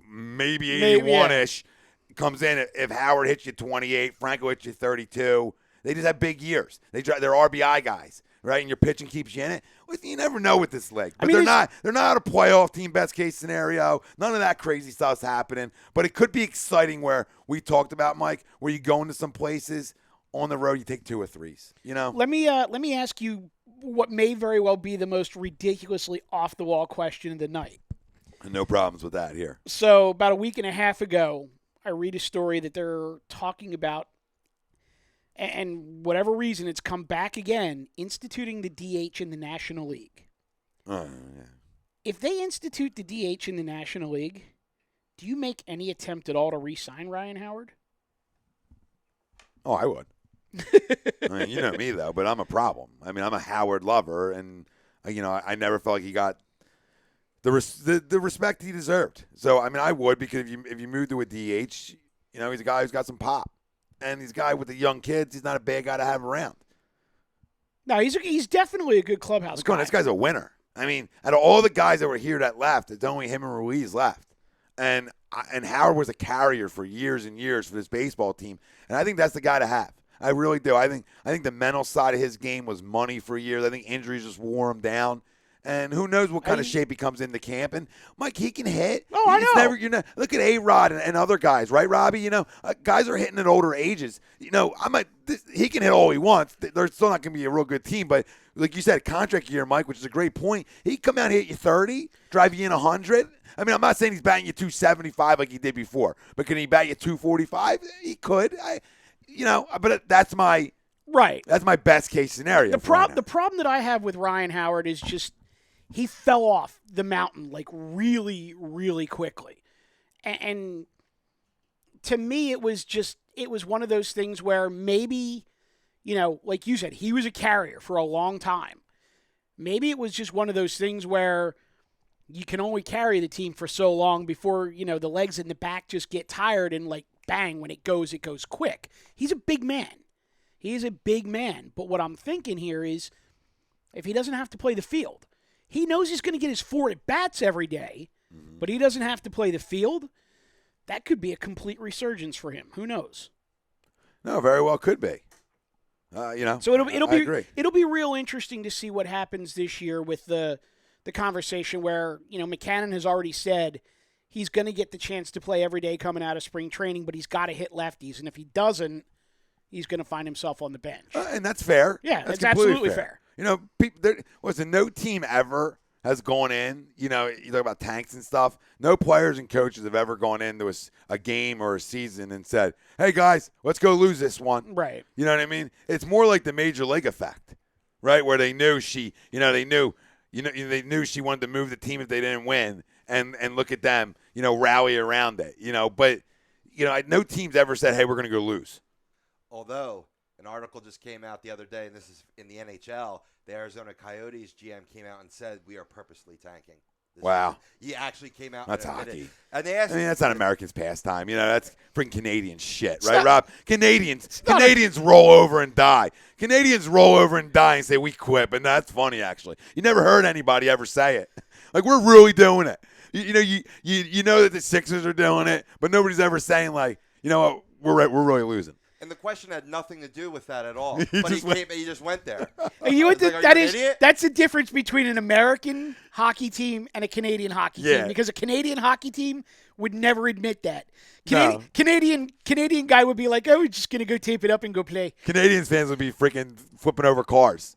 maybe 81-ish comes in. If Howard hits you 28, Franco hits you 32. They just have big years. They're RBI guys, right? And your pitching keeps you in it. Well, you never know with this league. But they're not a playoff team, best case scenario. None of that crazy stuff's happening. But it could be exciting where we talked about, Mike, where you go into some places on the road, you take 2 or 3s. You know? Let me ask you what may very well be the most ridiculously off-the-wall question of the night. No problems with that here. So about a week and a half ago, I read a story that they're talking about, and whatever reason, it's come back again, instituting the DH in the National League. Yeah. If they institute the DH in the National League, do you make any attempt at all to re-sign Ryan Howard? Oh, I would. I mean, you know me, though, but I'm a problem. I mean, I'm a Howard lover, and, I never felt like he got the respect he deserved. So, I mean, I would, because if you move to a DH, he's a guy who's got some pop. And he's a guy with the young kids. He's not a bad guy to have around. No, he's definitely a good clubhouse guy. This guy's a winner. I mean, out of all the guys that were here that left, it's only him and Ruiz left. And Howard was a carrier for years and years for this baseball team. And I think that's the guy to have. I really do. I think the mental side of his game was money for years. I think injuries just wore him down. And who knows what kind of shape he comes into camp. And, Mike, he can hit. Oh, I know. Look at A-Rod and other guys, right, Robbie? Guys are hitting at older ages. He can hit all he wants. They're still not going to be a real good team. But like you said, contract year, Mike, which is a great point. He come out and hit you 30, drive you in 100. I mean, I'm not saying he's batting you 275 like he did before, but can he bat you 245? He could. But that's my best case scenario. The problem that I have with Ryan Howard is just he fell off the mountain like really, really quickly, and to me, it was one of those things where maybe, like you said, he was a carrier for a long time. Maybe it was just one of those things where you can only carry the team for so long before, the legs in the back just get tired and like bang, when it goes quick. He's a big man. He is a big man. But what I'm thinking here is if he doesn't have to play the field, he knows he's going to get his 4 at-bats every day, but he doesn't have to play the field. That could be a complete resurgence for him. Who knows? No, very well could be. So it'll be real interesting to see what happens this year with the conversation where McCannon has already said he's going to get the chance to play every day coming out of spring training, but he's got to hit lefties, and if he doesn't, he's going to find himself on the bench. And that's fair. Yeah, that's absolutely fair. No team ever has gone in, you talk about tanks and stuff. No players and coaches have ever gone into a game or a season and said, hey, guys, let's go lose this one. Right. You know what I mean? It's more like the major league effect, right, where they knew she wanted to move the team if they didn't win and look at them, rally around it, But, no team's ever said, hey, we're going to go lose. Although an article just came out the other day, and this is in the NHL, the Arizona Coyotes GM came out and said, we are purposely tanking. Wow. He actually came out that's and admitted hockey. And they asked that's not Americans' pastime. That's freaking Canadian shit, right, Rob? Canadians roll over and die. Canadians roll over and die and say, we quit. But that's funny, actually. You never heard anybody ever say it. Like, we're really doing it. You know that the Sixers are doing it, but nobody's ever saying, like, you know what, we're really losing. And the question had nothing to do with that at all. But he just went there. That's the difference between an American hockey team and a Canadian hockey team. Because a Canadian hockey team would never admit that. Canadian guy would be like, oh, we're just going to go tape it up and go play. Canadians fans would be freaking flipping over cars.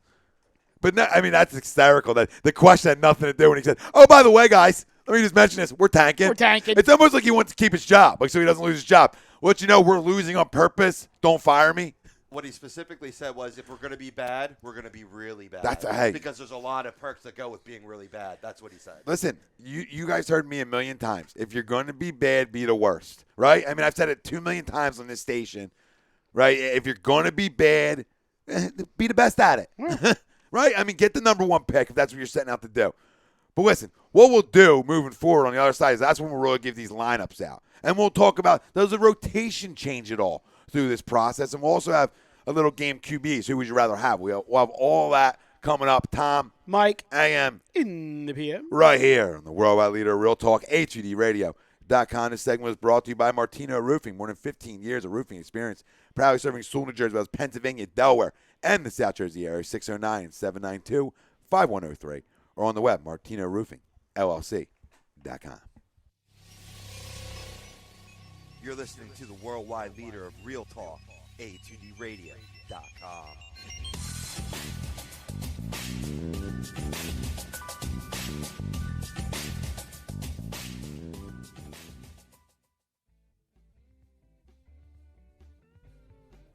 But, that's hysterical. That the question had nothing to do when he said, oh, by the way, guys, let me just mention this. We're tanking. It's almost like he wants to keep his job, so he doesn't lose his job. We're losing on purpose. Don't fire me. What he specifically said was, if we're going to be bad, we're going to be really bad. Because there's a lot of perks that go with being really bad. That's what he said. Listen, you guys heard me a million times. If you're going to be bad, be the worst, right? I mean, I've said it 2 million times on this station, right? If you're going to be bad, be the best at it, right? I mean, get the number 1 pick if that's what you're setting out to do. But listen, what we'll do moving forward on the other side is that's when we'll really give these lineups out. And we'll talk about, does the rotation change at all through this process? And we'll also have a little game QBs. Who would you rather have? We'll have all that coming up. Tom, Mike, AM in the PM. Right here on the Worldwide Leader of Real Talk, HUDRadio.com. This segment was brought to you by Martino Roofing. More than 15 years of roofing experience. Proudly serving Sewell, New Jersey, as well as Pennsylvania, Delaware, and the South Jersey area. 609-792-5103. Or on the web, MartinoRoofingLLC.com. You're listening to the worldwide leader of Real Talk, A2DRadio.com.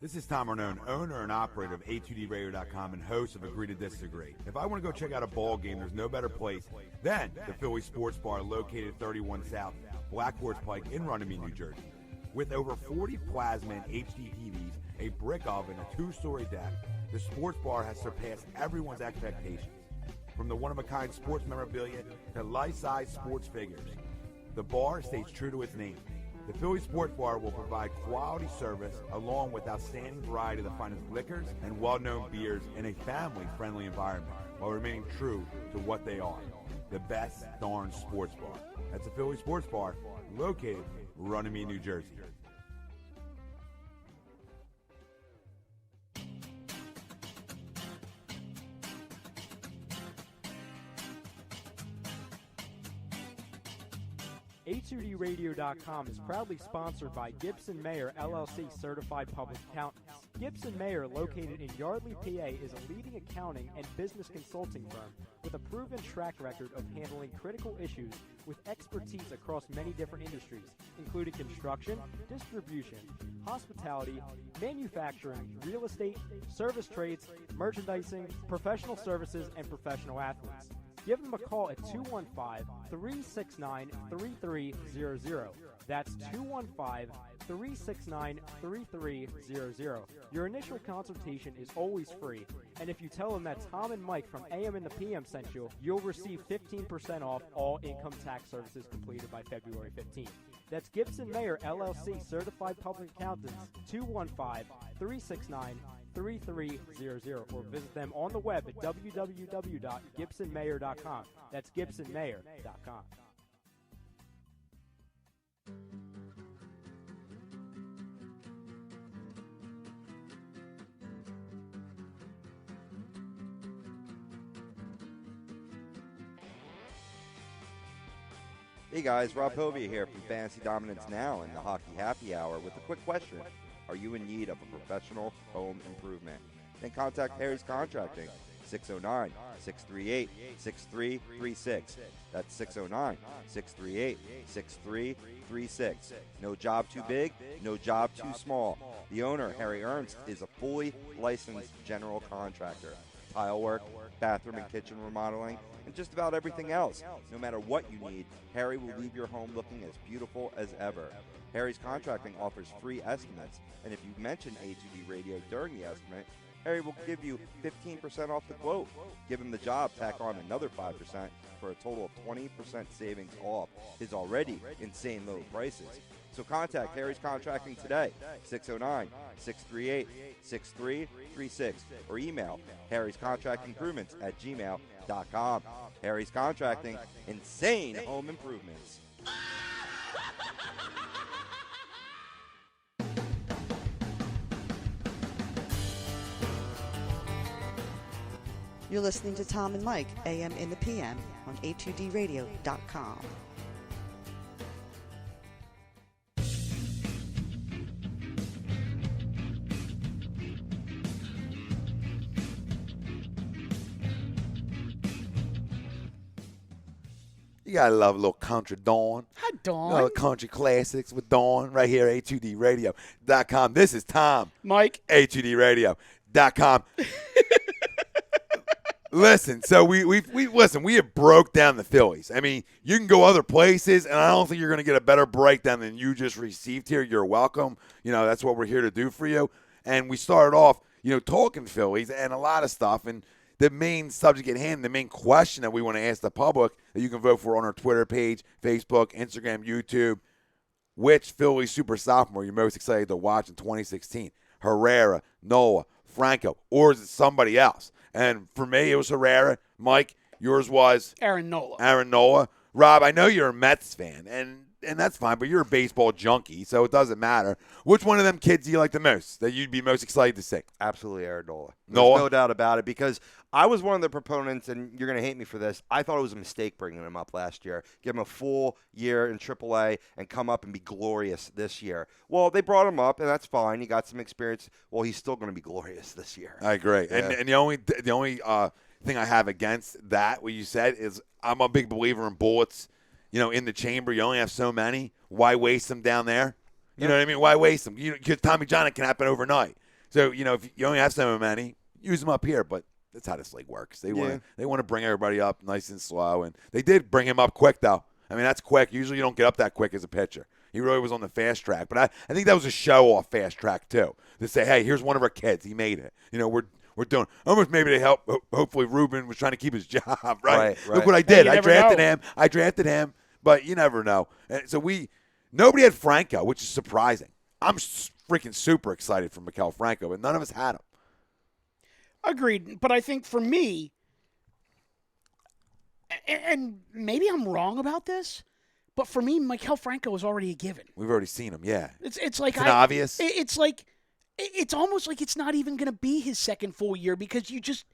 This is Tom Arnone, owner and operator of A2DRadio.com and host of Agree to Disagree. If I want to go check out a ball game, there's no better place than the Phillies Sports Bar located at 31 South Black Horse Pike in Runnymede, New Jersey. With over 40 plasma and HD TVs, a brick oven, a 2-story deck, the sports bar has surpassed everyone's expectations. From the one-of-a-kind sports memorabilia to life-size sports figures, the bar stays true to its name. The Phillies Sports Bar will provide quality service along with outstanding variety of the finest liquors and well-known beers in a family-friendly environment while remaining true to what they are, the best darn sports bar. That's the Phillies Sports Bar, located in Runnymede, New Jersey. A2DRadio.com is proudly sponsored by Gibson Mayer LLC Certified Public Accountants. Gibson Mayer, located in Yardley, PA, is a leading accounting and business consulting firm with a proven track record of handling critical issues with expertise across many different industries, including construction, distribution, hospitality, manufacturing, real estate, service trades, merchandising, professional services, and professional athletes. Give them a call at 215-369-3300. That's 215-369-3300. Your initial consultation is always free, and if you tell them that Tom and Mike from AM and the PM sent you, you'll receive 15% off all income tax services completed by February 15th. That's Gibson Mayer, LLC, Certified Public Accountants, 215-369-3300, or visit them on the web at www.gibsonmayer.com. That's gibsonmayer.com. Hey guys, Rob Hovia here from Fantasy Dominance Now in the Hockey Happy Hour with a quick question. Are you in need of a professional home improvement? Then contact Harry's Contracting, 609-638-6336. That's 609-638-6336. No job too big, no job too small. The owner, Harry Ernst, is a fully licensed general contractor. Tile work, bathroom and kitchen remodeling, and just about everything else. No matter what you need, Harry will leave your home looking as beautiful as ever. Harry's Contracting offers free estimates, and if you mention A2D Radio during the estimate, Harry will give you 15% off the quote. Give him the job, tack on another 5% for a total of 20% savings off his already insane low prices. So contact Harry's Contracting today, 609-638-6336, or email harryscontractimprovements@gmail.com. Harry's Contracting, insane home improvements. You're listening to Tom and Mike, AM in the PM, on a2dradio.com. You gotta love a little country Dawn. Hi, Dawn. Little country classics with Dawn right here, a2dradio.com. This is Tom. Mike. a2dradio.com. Listen, so we have broke down the Phillies. I mean, you can go other places, and I don't think you're going to get a better breakdown than you just received here. You're welcome. You know, that's what we're here to do for you. And we started off, talking Phillies and a lot of stuff. And the main subject at hand, the main question that we want to ask the public that you can vote for on our Twitter page, Facebook, Instagram, YouTube, which Philly super sophomore you're most excited to watch in 2016? Herrera, Nola, Franco, or is it somebody else? And for me, it was Herrera. Mike, yours was? Aaron Nola. Aaron Nola. Rob, I know you're a Mets fan, and that's fine, but you're a baseball junkie, so it doesn't matter. Which one of them kids do you like the most, that you'd be most excited to see? Absolutely Aaron Nola. Nola? There's no doubt about it, because I was one of the proponents, and you're going to hate me for this. I thought it was a mistake bringing him up last year. Give him a full year in AAA and come up and be glorious this year. Well, they brought him up, and that's fine. He got some experience. Well, he's still going to be glorious this year. I agree. Yeah. And the only thing I have against that, what you said, is I'm a big believer in bullets. In the chamber, you only have so many. Why waste them down there? You know what I mean? Why waste them? Because Tommy John, it can happen overnight. So, if you only have so many, use them up here. But that's how this league works. They want to bring everybody up nice and slow. And they did bring him up quick, though. I mean, that's quick. Usually you don't get up that quick as a pitcher. He really was on the fast track. But I think that was a show-off fast track, too, to say, hey, here's one of our kids. He made it. We're doing almost maybe to help. Hopefully Ruben was trying to keep his job, right? Look what I did. I drafted him. But you never know. And so nobody had Franco, which is surprising. I'm freaking super excited for Maikel Franco, but none of us had him. Agreed. But I think for me, and maybe I'm wrong about this, but for me, Maikel Franco is already a given. We've already seen him, yeah. It's like obvious. It's like it's almost like it's not even going to be his second full year because you just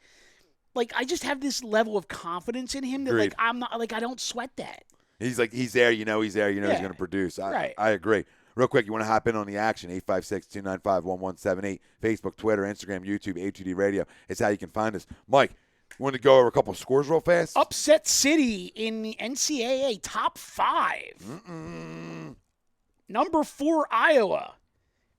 I just have this level of confidence in him that Agreed. I'm not I don't sweat that. He's there, he's there, he's going to produce. I agree. Real quick, you want to hop in on the action, 856-295-1178, Facebook, Twitter, Instagram, YouTube, A2D Radio. It's how you can find us. Mike, you want to go over a couple of scores real fast? Upset City in the NCAA top 5. Number 4, Iowa,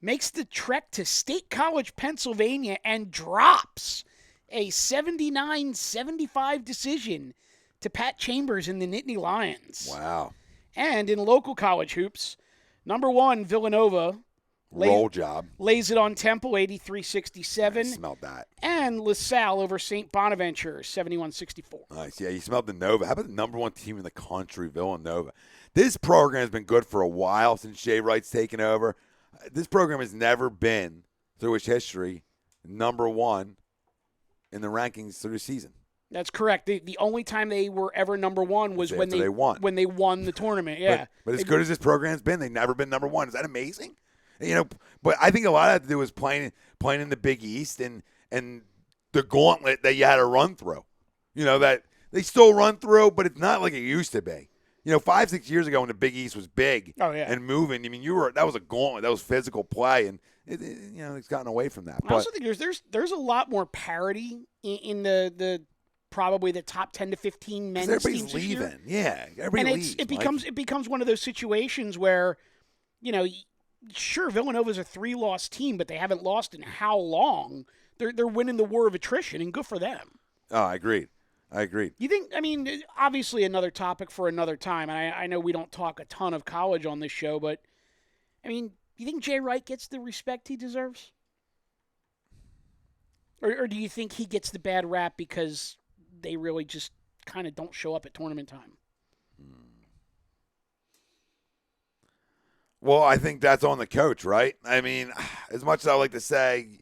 makes the trek to State College, Pennsylvania, and drops a 79-75 decision to Pat Chambers in the Nittany Lions. Wow. And in local college hoops, number 1, Villanova Roll job. lays it on Temple, 83-67. I smelled that. And LaSalle over St. Bonaventure, 71-64. Nice. Yeah, you smelled the Nova. How about the number 1 team in the country, Villanova? This program has been good for a while since Jay Wright's taken over. This program has never been, through its history, number 1 in the rankings through the season. That's correct. The only time they were ever number 1 was when they won the tournament. Yeah. But as good as this program's been, they've never been number 1. Is that amazing? You know, but I think a lot of that had to do with playing in the Big East and the gauntlet that you had to run through. You know, that they still run through, but it's not like it used to be. You know, 5-6 years ago when the Big East was big and moving, I mean, that was a gauntlet. That was physical play, and it's gotten away from that. I also think there's a lot more parity in the probably the top 10 to 15 men's teams. Everybody's leaving. Yeah, everybody leaves. It becomes one of those situations where, sure, Villanova's a 3-loss team, but they haven't lost in how long? They're winning the war of attrition, and good for them. Oh, I agreed. You think, obviously another topic for another time. I know we don't talk a ton of college on this show, but, you think Jay Wright gets the respect he deserves? Or do you think he gets the bad rap because they really just kind of don't show up at tournament time? Well, I think that's on the coach, right? I mean, as much as I like to say,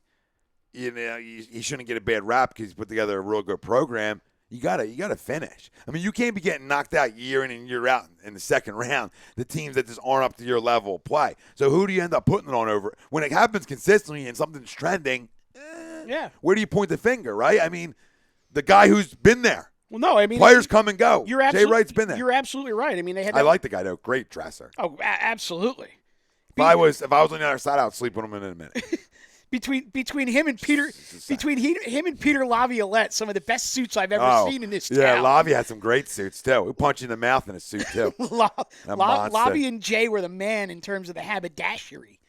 he shouldn't get a bad rap because he's put together a real good program, you gotta finish. I mean, you can't be getting knocked out year in and year out in the second round. The teams that just aren't up to your level of play. So who do you end up putting it on over? When it happens consistently and something's trending, where do you point the finger, right? I mean, the guy who's been there. Well, no, players come and go. Jay Wright's been there. You're absolutely right. I like the guy though. Great dresser. Oh, absolutely. If I was on the other side, I'd sleep with him in a minute. Between him and Peter Laviolette, some of the best suits I've ever seen in this town. Yeah, Lavi had some great suits too. He'll punch you in the mouth in a suit too. Lavi and Jay were the man in terms of the haberdashery.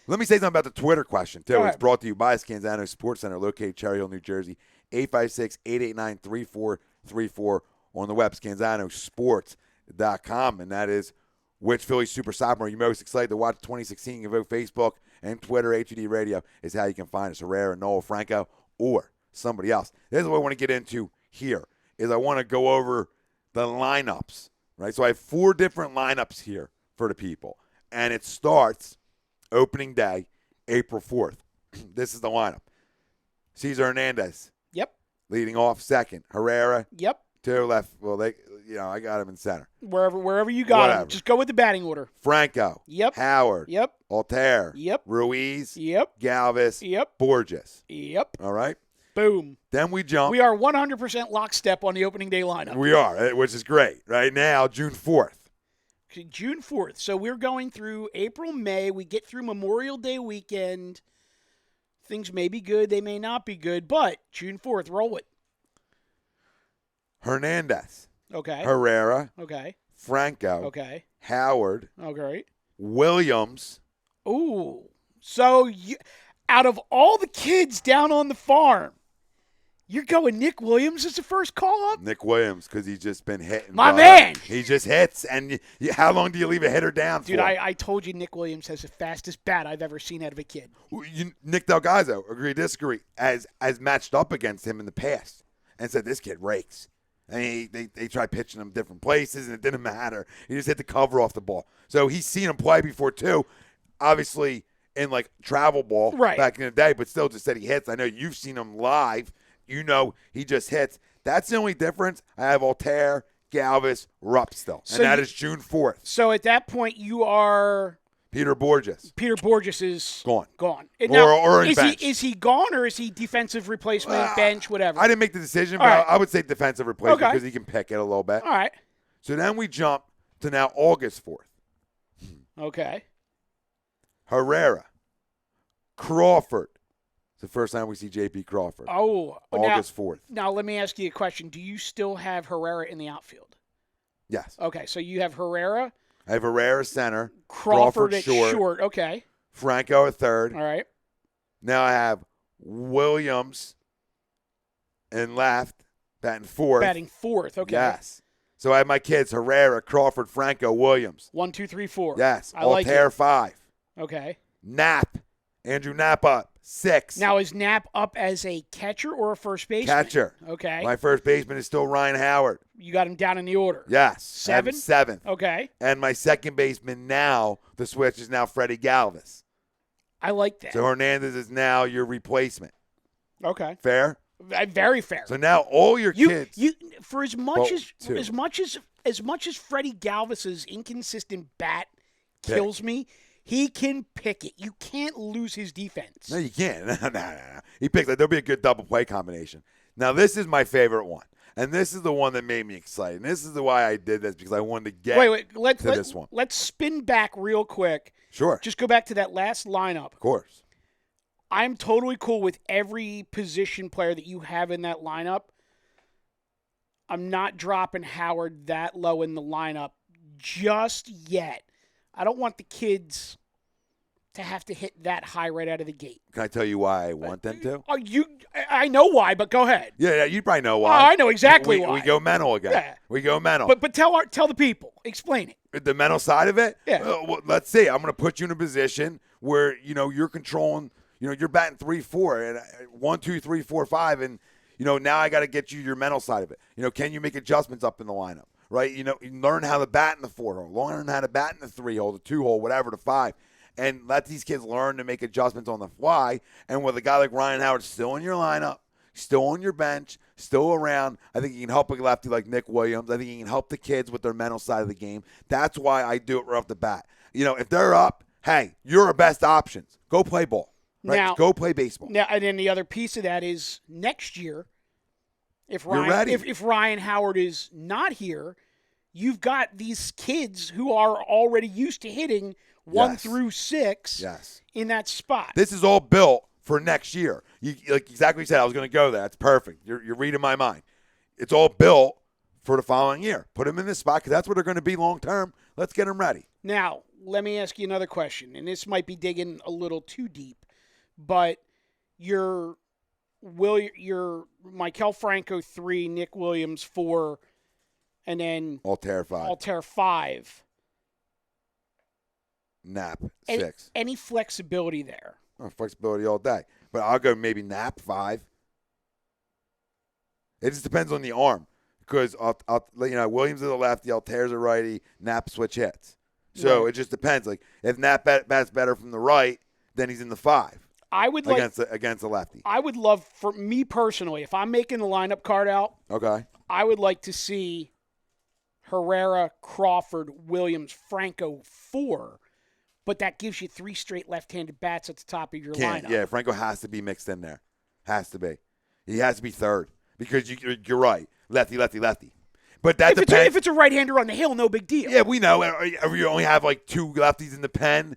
Let me say something about the Twitter question too. It's brought to you by Scanzano Sports Center, located Cherry Hill, New Jersey. 856-889-3434 on the web, ScanzanoSports.com, and that is which Phillies Super Sophomore are you most excited to watch 2016? You can vote Facebook and Twitter. HUD Radio is how you can find us. Herrera, Noel, Franco, or somebody else. This is what I want to get into here is I want to go over the lineups, right? So I have 4 different lineups here for the people, and it starts opening day, April 4th. This is the lineup. Cesar Hernandez. Yep. Leading off second. Herrera. Yep. 2 left. Well, I got him in center. Wherever you got him. Just go with the batting order. Franco. Yep. Howard. Yep. Altair. Yep. Ruiz. Yep. Galvis. Yep. Borges. Yep. All right. Boom. Then we jump. We are 100% lockstep on the opening day lineup. We are, which is great. Right now, June 4th. June 4th. So we're going through April, May. We get through Memorial Day weekend. Things may be good. They may not be good. But June 4th, roll it. Hernandez. Okay. Herrera. Okay. Franco. Okay. Howard. Oh, great. Williams. Ooh. So out of all the kids down on the farm, you're going Nick Williams as the first call up? Nick Williams, because he's just been hitting. My man. He just hits. And how long do you leave a hitter down Dude, for? I told you Nick Williams has the fastest bat I've ever seen out of a kid. Nick Delgado, agree, disagree, has matched up against him in the past and said, this kid rakes. And they tried pitching him different places, and it didn't matter. He just hit the cover off the ball. So he's seen him play before, too. Obviously, in, travel ball back in the day, but still just said he hits. I know you've seen him live. You know he just hits. That's the only difference. I have Altair, Galvis, Rupp still. And that is June 4th. So at that point, you are... Peter Borges. Peter Borges is... Gone. Now, or bench. Is he gone, or is he defensive replacement, bench, whatever? I didn't make the decision, but I would say defensive replacement because he can pick it a little bit. All right. So then we jump to now August 4th. Okay. Herrera, Crawford. It's the first time we see J.P. Crawford. Oh, August 4th. Now, let me ask you a question. Do you still have Herrera in the outfield? Yes. Okay, so you have Herrera. I have Herrera center. Crawford at short. short. Okay. Franco at third. All right. Now I have Williams in left, batting fourth. Batting fourth. Okay. Yes. So I have my kids, Herrera, Crawford, Franco, Williams. 1, 2, 3, 4. Yes. I like Altair, it. 5. Okay. Knapp. Andrew Knapp up, 6. Now, is Knapp up as a catcher or a first baseman? Catcher. Okay. My first baseman is still Ryan Howard. You got him down in the order. Yes. I have him 7? 7th. Okay. And my second baseman now, the switch is now Freddie Galvis. I like that. So Hernandez is now your replacement. Okay. Fair? Very fair. So now all your kids. You for as much Well, as two. as much as Freddie Galvis's inconsistent bat kills me, he can pick it. You can't lose his defense. No, you can't. No. He picked. There'll be a good double play combination. Now, this is my favorite one. And this is the one that made me excited. And this is why I did this, because I wanted to get to this one. Let's spin back real quick. Sure. Just go back to that last lineup. Of course. I'm totally cool with every position player that you have in that lineup. I'm not dropping Howard that low in the lineup just yet. I don't want the kids to have to hit that high right out of the gate. Can I tell you why I want them to? I know why, but go ahead. Yeah, you probably know Oh, why. I know exactly why. We go mental again. Yeah. We go mental. But tell the people. Explain it. The mental side of it? Yeah. Well, let's see. I'm going to put you in a position where, you're controlling, you're batting 3-4 and 1, 2, 3, 4, 5. And, now I got to get you your mental side of it. Can you make adjustments up in the lineup? Right? You learn how to bat in the 4-hole, learn how to bat in the 3-hole, the 2-hole, whatever, the 5. And let these kids learn to make adjustments on the fly. And with a guy like Ryan Howard still in your lineup, still on your bench, still around, I think he can help a lefty like Nick Williams. I think he can help the kids with their mental side of the game. That's why I do it right off the bat. If they're up, hey, you're our best options. Go play ball. Right? Now, Just go play baseball. Now, and then the other piece of that is next year, if You're ready. if Ryan Howard is not here, you've got these kids who are already used to hitting 1 through 6 in that spot. This is all built for next year. You like exactly what you said. I was going to go there. That's perfect. You're reading my mind. It's all built for the following year. Put them in this spot because that's where they're going to be long term. Let's get them ready. Now, let me ask you another question, and this might be digging a little too deep, but your Maikel Franco 3, Nick Williams 4, and then Altair 5. Knapp 6. Any flexibility there? Oh, flexibility all day. But I'll go maybe Knapp 5. It just depends on the arm. Because, Williams is a lefty, Altair's a righty, Knapp switch hits. So It just depends. Like, if Knapp bats better from the right, then he's in the 5. I would against a lefty. I would love, for me personally, if I'm making the lineup card out, okay, I would like to see Herrera, Crawford, Williams, Franco 4. But that gives you 3 straight left-handed bats at the top of your lineup. Yeah, Franco has to be mixed in there. Has to be. He has to be third because you're right. Lefty. But that depends. If it's a right-hander on the hill, no big deal. Yeah, we know. You only have like 2 lefties in the pen.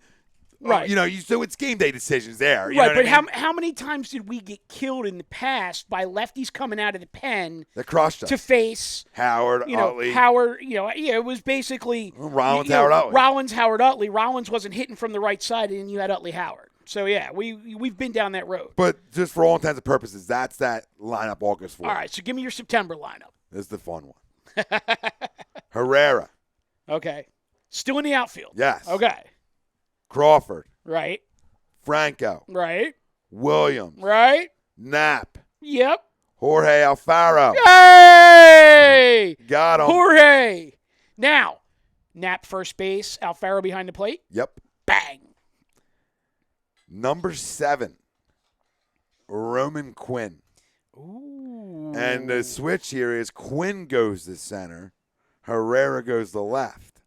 Right. So it's game day decisions there. You right, know what but I mean? how many times did we get killed in the past by lefties coming out of the pen that crushed us to face Howard, Utley. It was basically Rollins, Howard, Utley. Howard, Utley. Rollins wasn't hitting from the right side, and you had Utley, Howard. So yeah, we've been down that road. But just for all intents and purposes, that's that lineup August 4th. All right, so give me your September lineup. This is the fun one. Herrera. Okay. Still in the outfield. Yes. Okay. Crawford. Right. Franco. Right. Williams. Right. Knapp. Yep. Jorge Alfaro. Hey! Got him. Jorge. Now, Knapp first base, Alfaro behind the plate. Yep. Bang. Number 7, Roman Quinn. Ooh. And the switch here is Quinn goes to center, Herrera goes to left.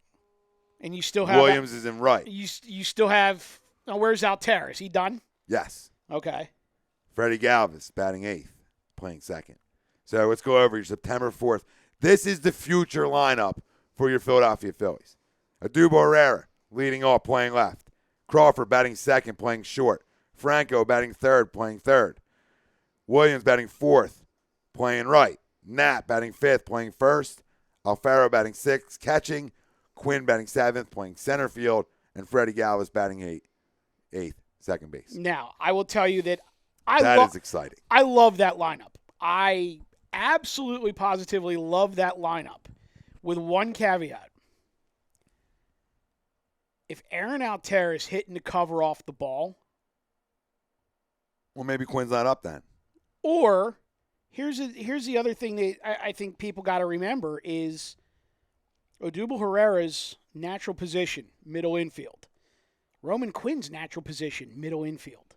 And you still have Williams is in right. You still have. Oh, where's Altair? Is he done? Yes. Okay. Freddie Galvis batting 8th, playing 2nd. So let's go over your September 4th. This is the future lineup for your Philadelphia Phillies. Adubo Herrera leading off, playing left. Crawford batting second, playing short. Franco batting third, playing third. Williams batting fourth, playing right. Knapp batting fifth, playing first. Alfaro batting sixth, catching. Quinn batting seventh, playing center field. And Freddie Galvis batting eighth, second base. Now, I will tell you that That is exciting. I love that lineup. I absolutely, positively love that lineup with one caveat. If Aaron Altera is hitting the cover off the ball, Well, maybe Quinn's not up then. or here's the other thing that I think people got to remember is Odubel Herrera's natural position, middle infield. Roman Quinn's natural position, middle infield.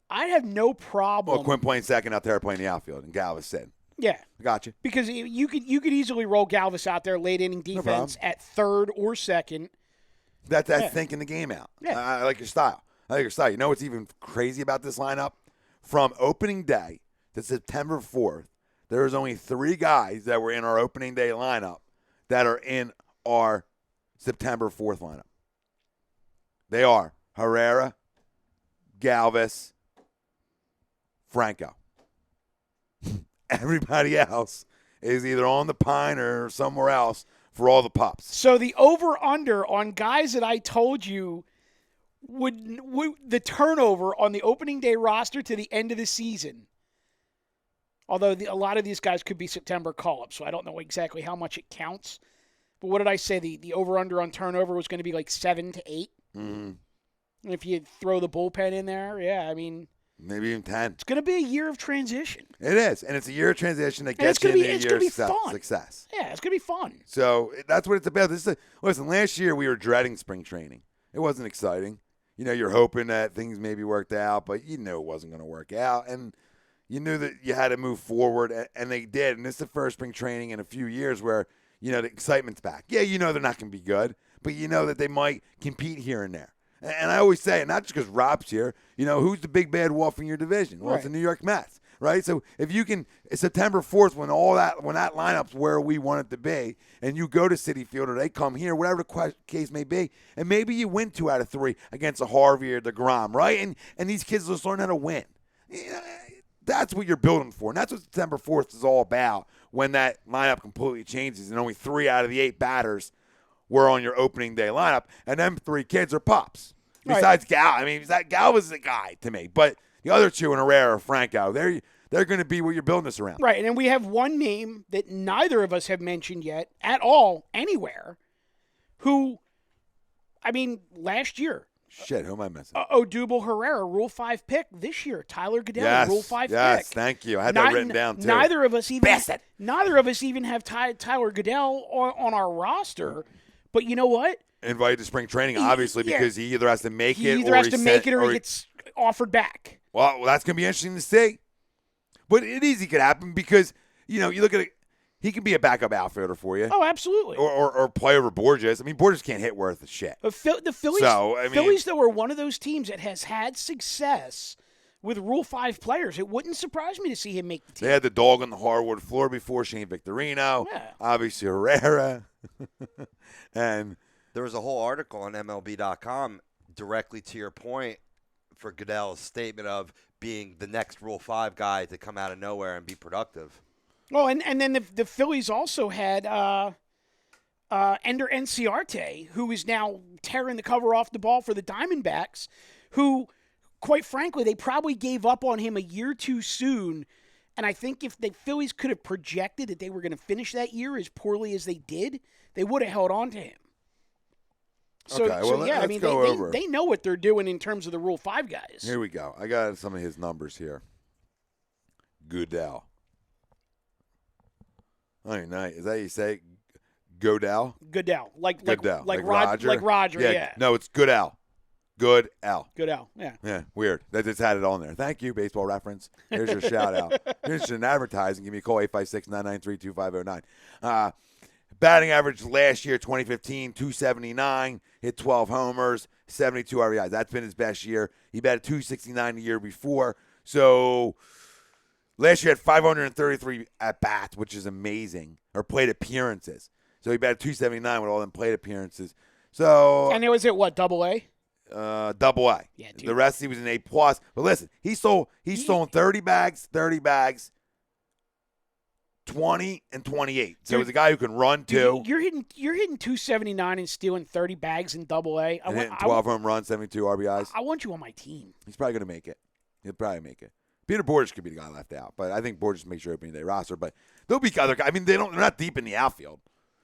I have no problem. Well, Quinn playing second, Altera playing the outfield, and Galvis said, Yeah. I got you. Because you could easily roll Galvis out there late inning defense at third or second. That's thinking the game out. Yeah. I like your style. You know what's even crazy about this lineup? From opening day to September 4th, there was only 3 guys that were in our opening day lineup that are in our September 4th lineup. They are Herrera, Galvis, Franco. Everybody else is either on the Pine or somewhere else for all the pups. So the over-under on guys that I told you would the turnover on the opening day roster to the end of the season, although a lot of these guys could be September call-ups, so I don't know exactly how much it counts. But what did I say? The over-under on turnover was going to be like 7 to 8. Mm-hmm. And if you throw the bullpen in there, yeah, I mean, maybe even 10. it's going to be a year of transition. It is, and it's a year of transition that gets you into a year of success. Yeah, it's going to be fun. So that's what it's about. Listen, last year we were dreading spring training. It wasn't exciting. You know, you're hoping that things maybe worked out, but you knew it wasn't going to work out, and you knew that you had to move forward, and they did. And this is the first spring training in a few years where, you know, the excitement's back. Yeah, you know they're not going to be good, but you know that they might compete here and there. And I always say it, not just because Rob's here, you know, who's the big bad wolf in your division? Well, It's the New York Mets, right? So if you can, September 4th, when that lineup's where we want it to be, and you go to Citi Field or they come here, whatever the case may be, and maybe you win 2 out of 3 against a Harvey or DeGrom, right? And these kids just learn how to win. You know, that's what you're building for, and that's what September 4th is all about when that lineup completely changes and only 3 out of the 8 batters were on your opening day lineup, and them 3 kids are pups. Besides Gal, I mean, Gal was the guy to me, but the other 2 in Herrera or Franco, they're going to be what you're building this around. Right, and then we have one name that neither of us have mentioned yet at all, anywhere, who, I mean, last year. Shit, who am I missing? Odubel Herrera, Rule 5 pick this year. Tyler Goodell, Rule 5 pick. Yes, thank you. I had that written down, too. Neither of us even have Tyler Goodell on our roster. But you know what? Invited to spring training, obviously, because he either has to make it or he gets offered back. Well, that's going to be interesting to see. But it easily could happen because, you know, you look at it, he can be a backup outfielder for you. Oh, absolutely. Or play over Borges. I mean, Borges can't hit worth a shit. The Phillies, though, are one of those teams that has had success with Rule 5 players. It wouldn't surprise me to see him make the team. They had the dog on the hardwood floor before, Shane Victorino. Yeah. Obviously, Herrera. And there was a whole article on MLB.com directly to your point for Goodell's statement of being the next Rule 5 guy to come out of nowhere and be productive. Oh, and then the Phillies also had Ender Enciarte, who is now tearing the cover off the ball for the Diamondbacks, who, quite frankly, they probably gave up on him a year too soon. And I think if the Phillies could have projected that they were going to finish that year as poorly as they did, they would have held on to him. So, okay, well, yeah, let's I mean, go over. They know what they're doing in terms of the Rule 5 guys. Here we go. I got some of his numbers here. Goodell. I don't know. Is that how you say Goodell? Goodell. Like Roger? Like Roger, yeah. No, it's Goodell. Goodell. Goodell, yeah. Yeah, weird. They just had it on there. Thank you, Baseball Reference. Here's your shout out. If you're interested in advertising, give me a call, 856-993-2509. Batting average last year, 2015, 279, hit 12 homers, 72 RBIs. That's been his best year. He batted 269 the year before. So last year had 533 at-bats, which is amazing, or plate appearances. So he batted 279 with all them plate appearances. So and it was at what, Double-A? double A. Yeah, dude. The rest he was an A plus. But listen, he's stolen 30 bags, 20 and 28. So he's a guy who can run too. You're hitting 279 and stealing 30 bags in double A. And hitting 12 home runs, 72 RBIs. I want you on my team. He's probably going to make it. He'll probably make it. Peter Borges could be the guy left out, but I think Borges makes your opening day roster. But there'll be other guys. I mean, they're not deep in the outfield.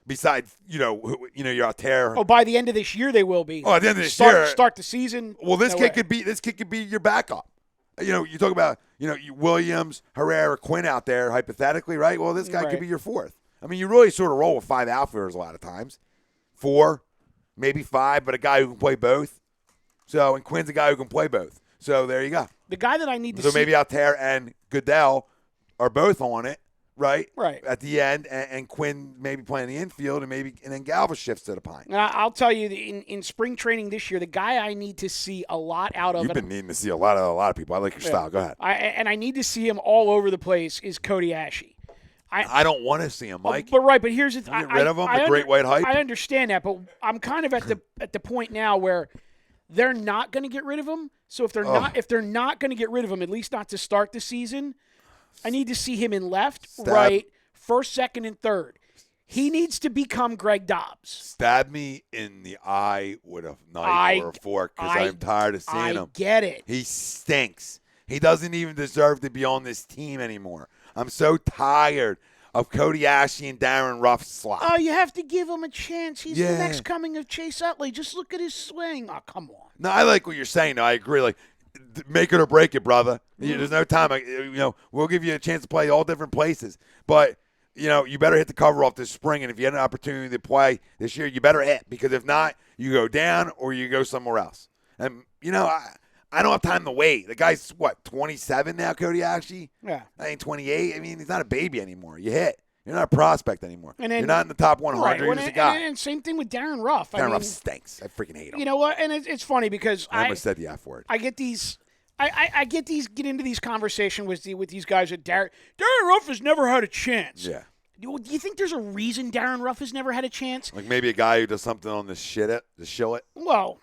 Besides, you're out there. Oh, by the end of this year, they will be. Oh, at the end of this year, start the season. Well, this kid could be your backup. You talk about Williams, Herrera, Quinn out there hypothetically, right? Well, this guy could be your fourth. I mean, you really sort of roll with 5 outfielders a lot of times, 4, maybe 5, but a guy who can play both. So, and Quinn's a guy who can play both. So there you go. The guy that I need to see. So maybe Altair and Goodell are both on it, right? Right. At the end, and Quinn maybe playing the infield, and then Galva shifts to the pine. I'll tell you, in spring training this year, the guy I need to see a lot out of. You've been needing to see a lot of people. I like your style. Go ahead. I need to see him all over the place. Is Cody Ashe. I don't want to see him, Mike. But here's the thing. Get rid of him. The great white hype. I understand that, but I'm kind of at the point now where they're not going to get rid of him. So if they're not going to get rid of him, at least not to start the season, I need to see him in left, right, first, second, and third. He needs to become Greg Dobbs. Stab me in the eye with a knife or a fork because I'm tired of seeing him. I get it. He stinks. He doesn't even deserve to be on this team anymore. I'm so tired of Cody Ashe and Darren Ruff's slot. Oh, you have to give him a chance. He's the next coming of Chase Utley. Just look at his swing. Oh, come on. No, I like what you're saying. I agree. Like, make it or break it, brother. There's no time. We'll give you a chance to play all different places. But, you better hit the cover off this spring. And if you had an opportunity to play this year, you better hit. Because if not, you go down or you go somewhere else. And, I don't have time to wait. The guy's, 27 now, Cody Ashe? Yeah. I ain't 28. I mean, he's not a baby anymore. You hit. You're not a prospect anymore. And then, you're not in the top 100. Right. You're just a guy. And same thing with Darren Ruff. Ruff stinks. I freaking hate him. You know what? And it's funny because I almost said the F word. I get these. I get into these conversations with these guys that Darren Ruff has never had a chance. Yeah. Do you think there's a reason Darren Ruff has never had a chance? Like maybe a guy who does something on the shill it. Well,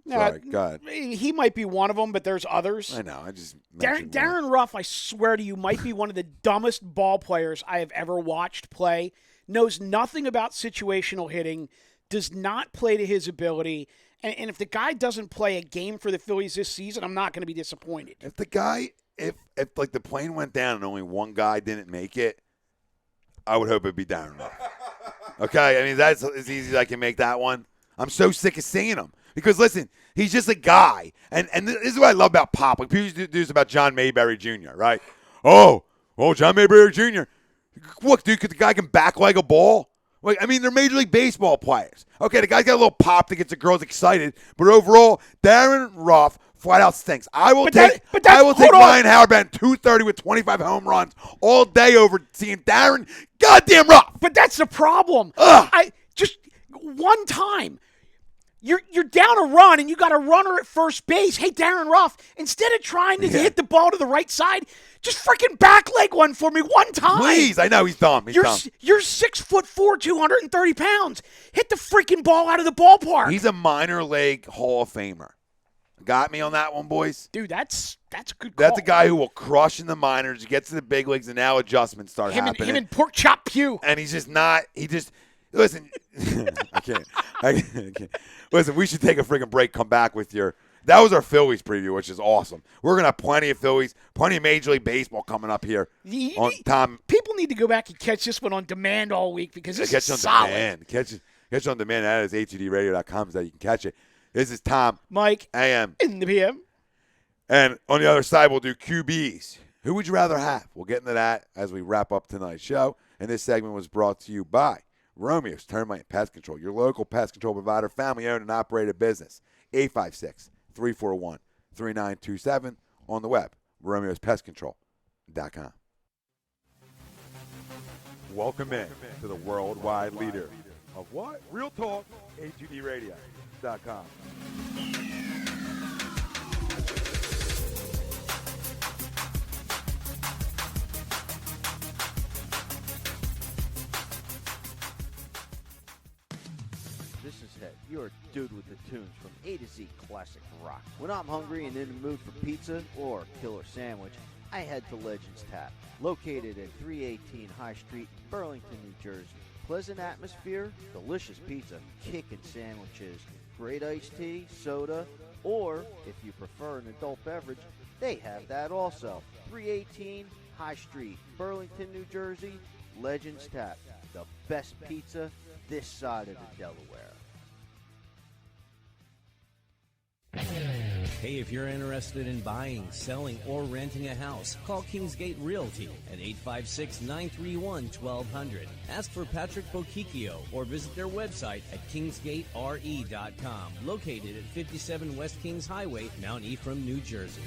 sorry, go ahead. He might be one of them, but there's others. I know. I just Darren Ruff, I swear to you, might be one of the dumbest ball players I have ever watched play. Knows nothing about situational hitting. Does not play to his ability. And if the guy doesn't play a game for the Phillies this season, I'm not going to be disappointed. If the guy, if like the plane went down and only one guy didn't make it, I would hope it'd be Darren Ruff. Okay, I mean that's as easy as I can make that one. I'm so sick of seeing him because listen, he's just a guy, and this is what I love about Pop. Like people used to do this about John Mayberry Jr. Right? Oh, John Mayberry Jr. Look, dude, the guy can backleg a ball. Like, I mean, they're Major League Baseball players. Okay, the guy's got a little pop that gets the girls excited, but overall, Darren Ruff flat out stinks. I will take Ryan Howard batting 230 with 25 home runs all day over seeing Darren goddamn Ruff. But that's the problem. Ugh. I just one time. You're down a run and you got a runner at first base. Hey, Darren Ruff, instead of trying to hit the ball to the right side, just freaking back leg one for me one time. Please, I know he's dumb. You're 6'4", 230 pounds. Hit the freaking ball out of the ballpark. He's a minor league Hall of Famer. Got me on that one, boys? Dude, that's a good call. That's a guy who will crush in the minors, gets to the big leagues, and now adjustments start happening. Him and Pork Chop Pugh. And he's just not – listen, I can't. Listen, we should take a freaking break, come back with your – that was our Phillies preview, which is awesome. We're going to have plenty of Phillies, plenty of Major League Baseball coming up here. Tom, people need to go back and catch this one on demand all week because this is solid. Demand. Catch it on demand. That is a2dradio.com so that you can catch it. This is Tom. Mike. AM. In the PM. And on the other side, we'll do QBs. Who would you rather have? We'll get into that as we wrap up tonight's show. And this segment was brought to you by Romeo's Termite and Pest Control, your local pest control provider, family-owned and operated business. 856-341-3927 on the web, romeospestcontrol.com. Welcome in to the worldwide leader of what? Real talk, A2DRadio.com. This is it. You're a dude with the tunes from A to Z classic rock. When I'm hungry and in the mood for pizza or killer sandwich, I head to Legends Tap, located at 318 High Street, Burlington, New Jersey. Pleasant atmosphere, delicious pizza, kickin' sandwiches, great iced tea, soda, or if you prefer an adult beverage, they have that also. 318 High Street, Burlington, New Jersey, Legends Tap, the best pizza this side of the Delaware. Hey, if you're interested in buying, selling, or renting a house, call Kingsgate Realty at 856-931-1200. Ask for Patrick Bokikio or visit their website at kingsgatere.com, located at 57 West Kings Highway, Mount Ephraim, New Jersey.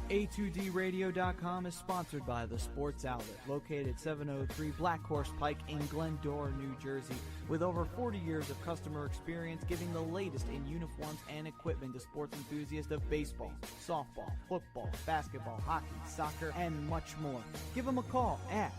A2DRadio.com is sponsored by The Sports Outlet, located at 703 Black Horse Pike in Glendora, New Jersey. With over 40 years of customer experience giving the latest in uniforms and equipment to sports enthusiasts of baseball, softball, football, basketball, hockey, soccer, and much more. Give them a call at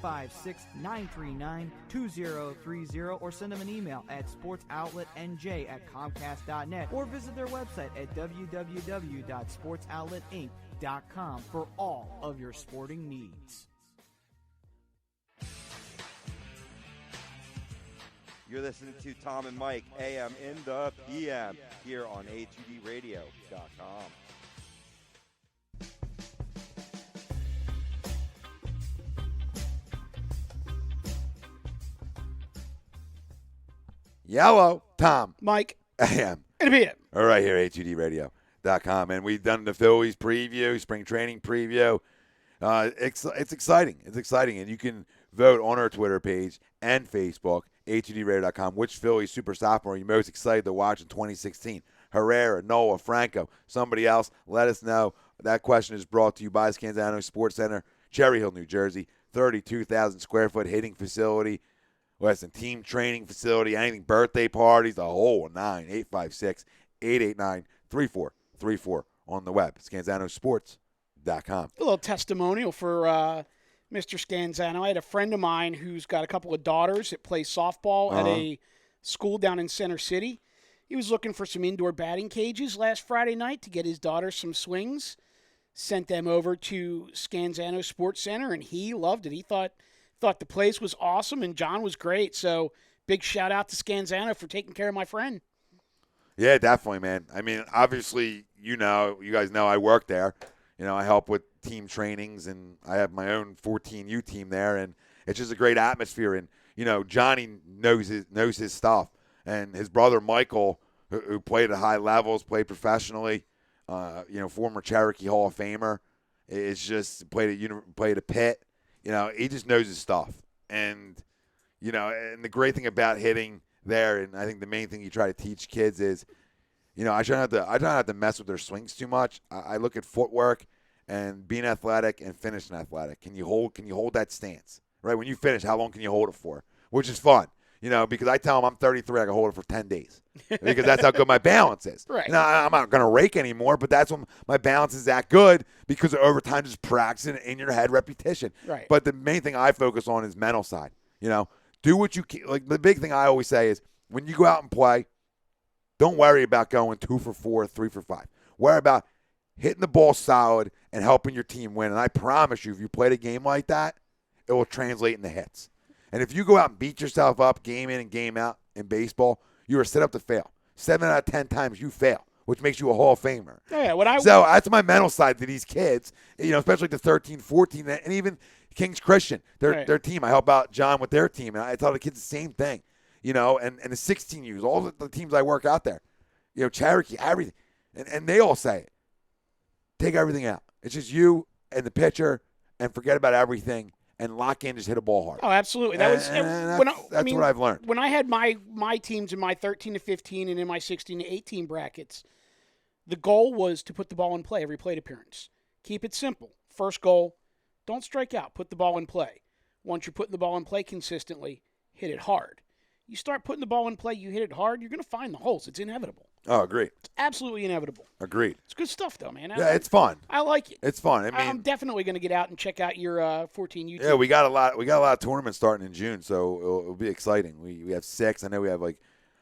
856-939-2030 or send them an email at sportsoutletnj@comcast.net or visit their website at www.sportsoutletinc.com for all of your sporting needs. You're listening to Tom and Mike, AM in the PM, here on A2DRadio.com. Yellow, Tom, Mike, AM. and a PM. All right, here, A2DRadio.com. And we've done the Phillies preview, spring training preview. It's exciting. It's exciting. And you can vote on our Twitter page and Facebook, A2DRadio.com, which Phillies super sophomore are you most excited to watch in 2016? Herrera, Nola, Franco, somebody else. Let us know. That question is brought to you by Scanzano Sports Center, Cherry Hill, New Jersey, 32,000 square foot hitting facility. Listen, team training facility, anything, birthday parties, the whole 9, 856-889-3434 on the web, scanzanosports.com. A little testimonial for Mr. Scanzano. I had a friend of mine who's got a couple of daughters that play softball at a school down in Center City. He was looking for some indoor batting cages last Friday night to get his daughters some swings. Sent them over to Scanzano Sports Center, and he loved it. He thought the place was awesome, and John was great. So big shout out to Scanzano for taking care of my friend. Yeah, definitely, man. I mean, obviously, you guys know I work there. I help with team trainings, and I have my own 14U team there, and it's just a great atmosphere. And, Johnny knows his stuff. And his brother Michael, who played at high levels, played professionally, former Cherokee Hall of Famer, is just played at Pitt. He just knows his stuff. And, and the great thing about hitting there, and I think the main thing you try to teach kids is, I try not to mess with their swings too much. I look at footwork and being athletic and finishing athletic. Can you hold that stance? Right? When you finish, how long can you hold it for? Which is fun. Because I tell them I'm 33, I can hold it for 10 days. Because that's how good my balance is. Right. I'm not going to rake anymore, but that's when my balance is that good because over time just practicing in your head repetition. Right. But the main thing I focus on is mental side. Do what you can. Like the big thing I always say is when you go out and play, don't worry about going 2 for 4, 3 for 5. Worry about hitting the ball solid and helping your team win. And I promise you, if you played a game like that, it will translate into hits. And if you go out and beat yourself up game in and game out in baseball, you are set up to fail. 7 out of 10 times you fail, which makes you a Hall of Famer. Yeah, so that's my mental side to these kids, especially the 13, 14, and even Kings Christian, their team. I help out John with their team, and I tell the kids the same thing, and the 16Us, all the teams I work out there, Cherokee, everything. And they all say it. Take everything out. It's just you and the pitcher and forget about everything. And lock in, just hit a ball hard. Oh, absolutely. That's what I've learned. When I had my teams in my 13 to 15 and in my 16 to 18 brackets, the goal was to put the ball in play every plate appearance. Keep it simple. First goal, don't strike out. Put the ball in play. Once you're putting the ball in play consistently, hit it hard. You start putting the ball in play, you hit it hard, you're going to find the holes. It's inevitable. Oh, agreed. It's absolutely inevitable. Agreed. It's good stuff, though, man. Yeah, it's fun. I like it. It's fun. I mean, I'm definitely going to get out and check out your 14 YouTube. yeah, we got a lot of tournaments starting in June, so it'll be exciting. We have 6. I know we have like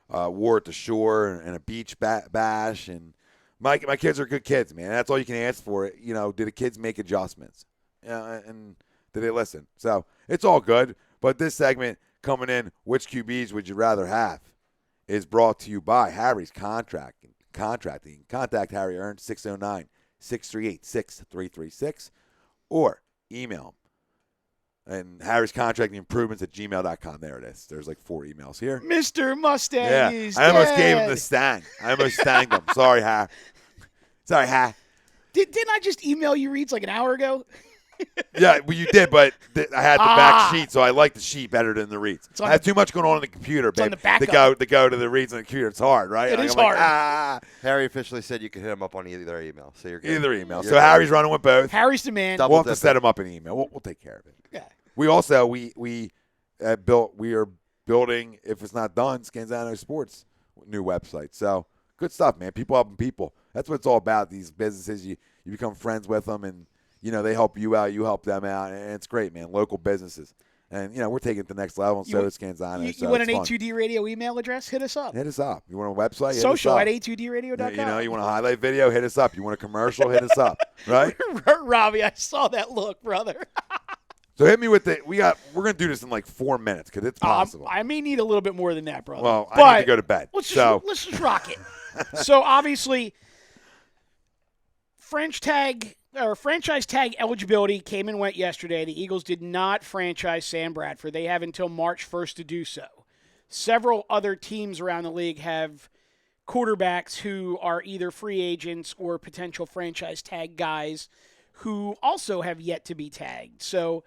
War at the Shore and a beach bash, and my kids are good kids, man. That's all you can ask for. You know, do the kids make adjustments? And do they listen? So it's all good. But this segment coming in, which QBs would you rather have, is brought to you by Harry's Contracting. Contact Harry Ernst 609-638-6336 or email him. And Harry's Contracting Improvements at gmail.com. There it is. There's like 4 emails here. Mr. Mustang Yeah, is I almost dead. gave him the stang. I almost stanged him. Sorry, Ha. Sorry, Ha. Didn't I just email you, Reeds, like an hour ago? Yeah, well, you did, but I had the back sheet, so I like the sheet better than the reads. on I have too much going on in the computer, on babe. the backup. To go to the reads on the computer. It's hard, right? It is I'm hard. Harry officially said you could hit him up on either email, so you're good. Either email. You're So good. Harry's running with both. Harry's the man. Double We'll have to dip set it. him up in email. We'll take care of it. Yeah. We also we are building, if it's not done, Scanzano Sports new website. So good stuff, man. People helping people. That's what it's all about. These businesses, you become friends with them, and they help you out, you help them out, and it's great, man. Local businesses, and we're taking it to the next level. And so is Scanzano. You So want it's an fun. A2D Radio email address? Hit us up. Hit us up. You want a website? Hit Social us at up. a2dradio.com. You want a highlight video? Hit us up. You want a commercial? Hit us up. Right? Robbie, I saw that look, brother. So hit me with the. We're gonna do this in like 4 minutes because it's possible. I may need a little bit more than that, brother. Well, but I need to go to bed. Let's just rock it. So obviously, franchise tag eligibility came and went yesterday. The Eagles did not franchise Sam Bradford. They have until March 1st to do so. Several other teams around the league have quarterbacks who are either free agents or potential franchise tag guys who also have yet to be tagged. So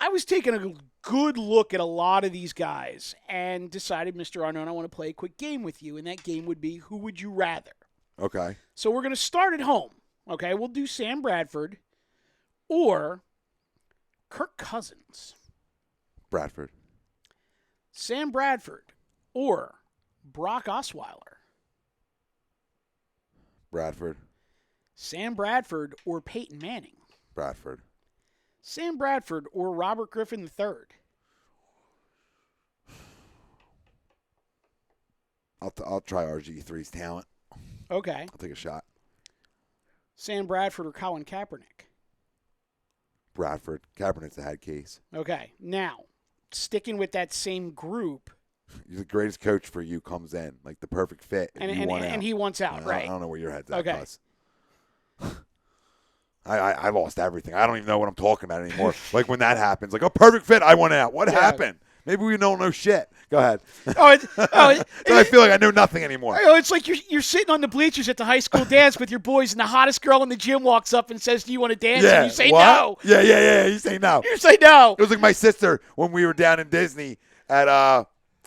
I was taking a good look at a lot of these guys and decided, Mr. Arnone, I want to play a quick game with you, and that game would be, who would you rather? Okay. So we're going to start at home. Okay, we'll do Sam Bradford or Kirk Cousins. Bradford. Sam Bradford or Brock Osweiler. Bradford. Sam Bradford or Peyton Manning. Bradford. Sam Bradford or Robert Griffin III. I'll try RG3's talent. Okay. I'll take a shot. Sam Bradford or Colin Kaepernick. Bradford. Kaepernick's the head case. Okay. Now, sticking with that same group. The greatest coach for you comes in, like the perfect fit. And he wants out, right? I don't know where your head's at, Okay. Buzz. I lost everything. I don't even know what I'm talking about anymore. Like when that happens, like, perfect fit, I want out. What happened? Maybe we don't know shit. Go ahead. So I feel like I know nothing anymore. It's like you're sitting on the bleachers at the high school dance with your boys, and the hottest girl in the gym walks up and says, "Do you want to dance?" Yeah. And you say what? no. Yeah. You say no. You say no. It was like my sister when we were down in Disney at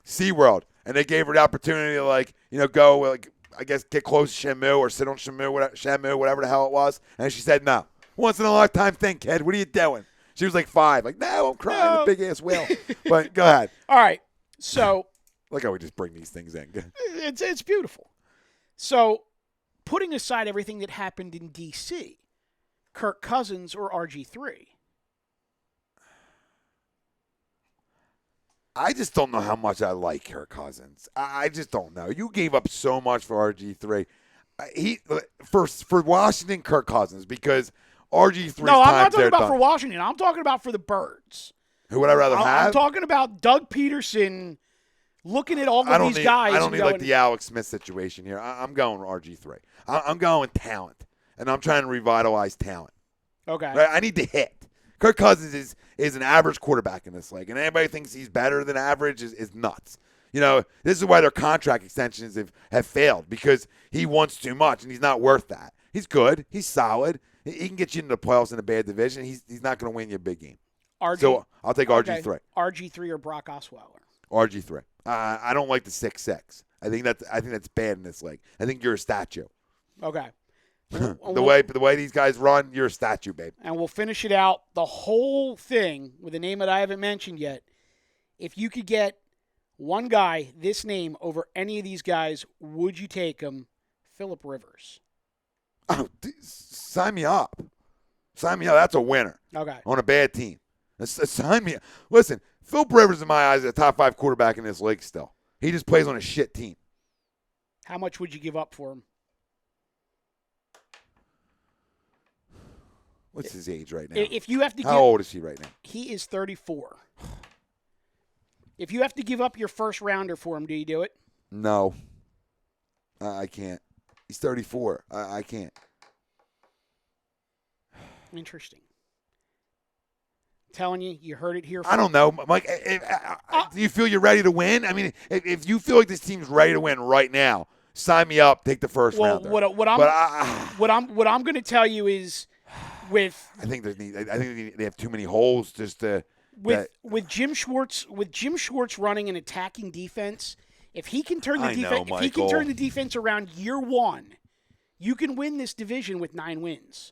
SeaWorld, and they gave her the opportunity to go, like, I guess, get close to Shamu or sit on Shamu, whatever the hell it was. And she said no. Once in a lifetime thing, kid. What are you doing? She was like 5. Like, no, I'm crying. The big ass whale. But go ahead. All right. So Look how we just bring these things in. it's beautiful. So putting aside everything that happened in D.C., Kirk Cousins or RG3? I just don't know how much I like Kirk Cousins. I just don't know. You gave up so much for RG3. For Washington, Kirk Cousins, because RG3's No, I'm not talking about done. for Washington. I'm talking about for the Birds. Who would I rather have? I'm talking about Doug Peterson looking at all of these guys. I don't and need going, like the Alex Smith situation here. I'm going RG3. I'm going talent, and I'm trying to revitalize talent. Okay. Right? I need to hit. Kirk Cousins is an average quarterback in this league, and anybody thinks he's better than average is nuts. This is why their contract extensions have failed, because he wants too much, and he's not worth that. He's good. He's solid. He can get you into the playoffs in a bad division. He's not going to win you a big game. So I'll take RG3. RG3 or Brock Osweiler? RG3. I don't like the 6'6". I think that's bad in this league. I think you're a statue. Okay. The way these guys run, you're a statue, babe. And we'll finish it out, the whole thing, with a name that I haven't mentioned yet. If you could get One guy, this name, over any of these guys, would you take him? Phillip Rivers. Oh, sign me up. Sign me up. That's a winner. Okay. On a bad team. Sign me up. Listen, Phillip Rivers, in my eyes, is a top 5 quarterback in this league still. He just plays on a shit team. How much would you give up for him? What's his age right now? If you have to, How old is he right now? He is 34. If you have to give up your first rounder for him, do you do it? No. I can't. He's 34. I can't. Interesting. Telling you, you heard it here. I don't know, Mike. Do you feel you're ready to win? I mean, if you feel like this team's ready to win right now, sign me up. Take the first rounder. What I'm going to tell you is, I think they have too many holes just to. With Jim Schwartz running an attacking defense, if he can turn the defense around year one, you can win this division with 9 wins.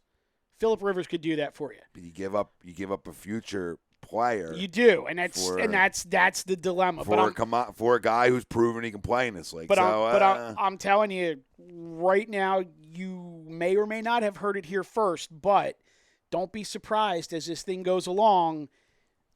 Phillip Rivers could do that for you. But you give up a future player. You do, and that's the dilemma. For a guy who's proven he can play in this league. But I'm telling you right now, you may or may not have heard it here first, but don't be surprised as this thing goes along.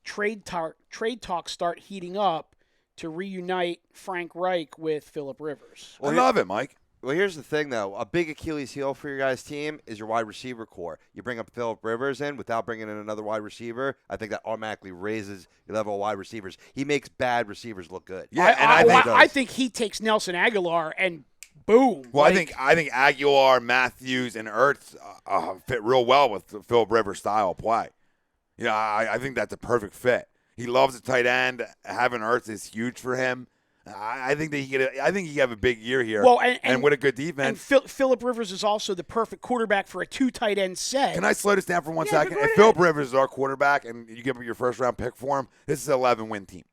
Trade talks start heating up to reunite Frank Reich with Phillip Rivers. I love it, Mike. Well, here's the thing, though. A big Achilles heel for your guys' team is your wide receiver core. You bring up Phillip Rivers in without bringing in another wide receiver. I think that automatically raises your level of wide receivers. He makes bad receivers look good. Yeah, I think he takes Nelson Aguilar and boom. Well, I think Aguilar, Matthews, and Ertz fit real well with the Phillip Rivers style of play. I think that's a perfect fit. He loves the tight end. Having Ertz is huge for him. I think that he could have a big year here. Well, and with a good defense. And Phillip Rivers is also the perfect quarterback for a 2 tight end set. Can I slow this down for 1 second? If Phillip Rivers is our quarterback and you give him your first round pick for him, this is an 11-win team.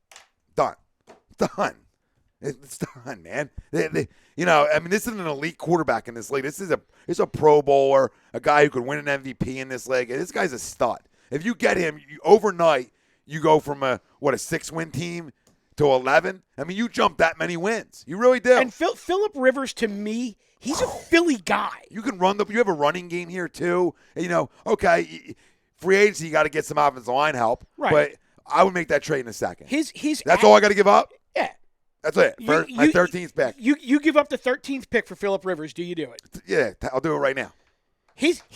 Done. It's done, man. This is an elite quarterback in this league. This is a Pro Bowler, a guy who could win an MVP in this league. This guy's a stud. If you get him overnight, you go from a 6-win team to 11. I mean, you jump that many wins. You really do. And Phillip Rivers, to me, he's a Philly guy. You can you have a running game here too. Okay, free agency, you got to get some offensive line help. Right. But I would make that trade in a second. That's all I got to give up? Yeah. That's it. My 13th pick. You give up the 13th pick for Phillip Rivers. Do you do it? Yeah, I'll do it right now.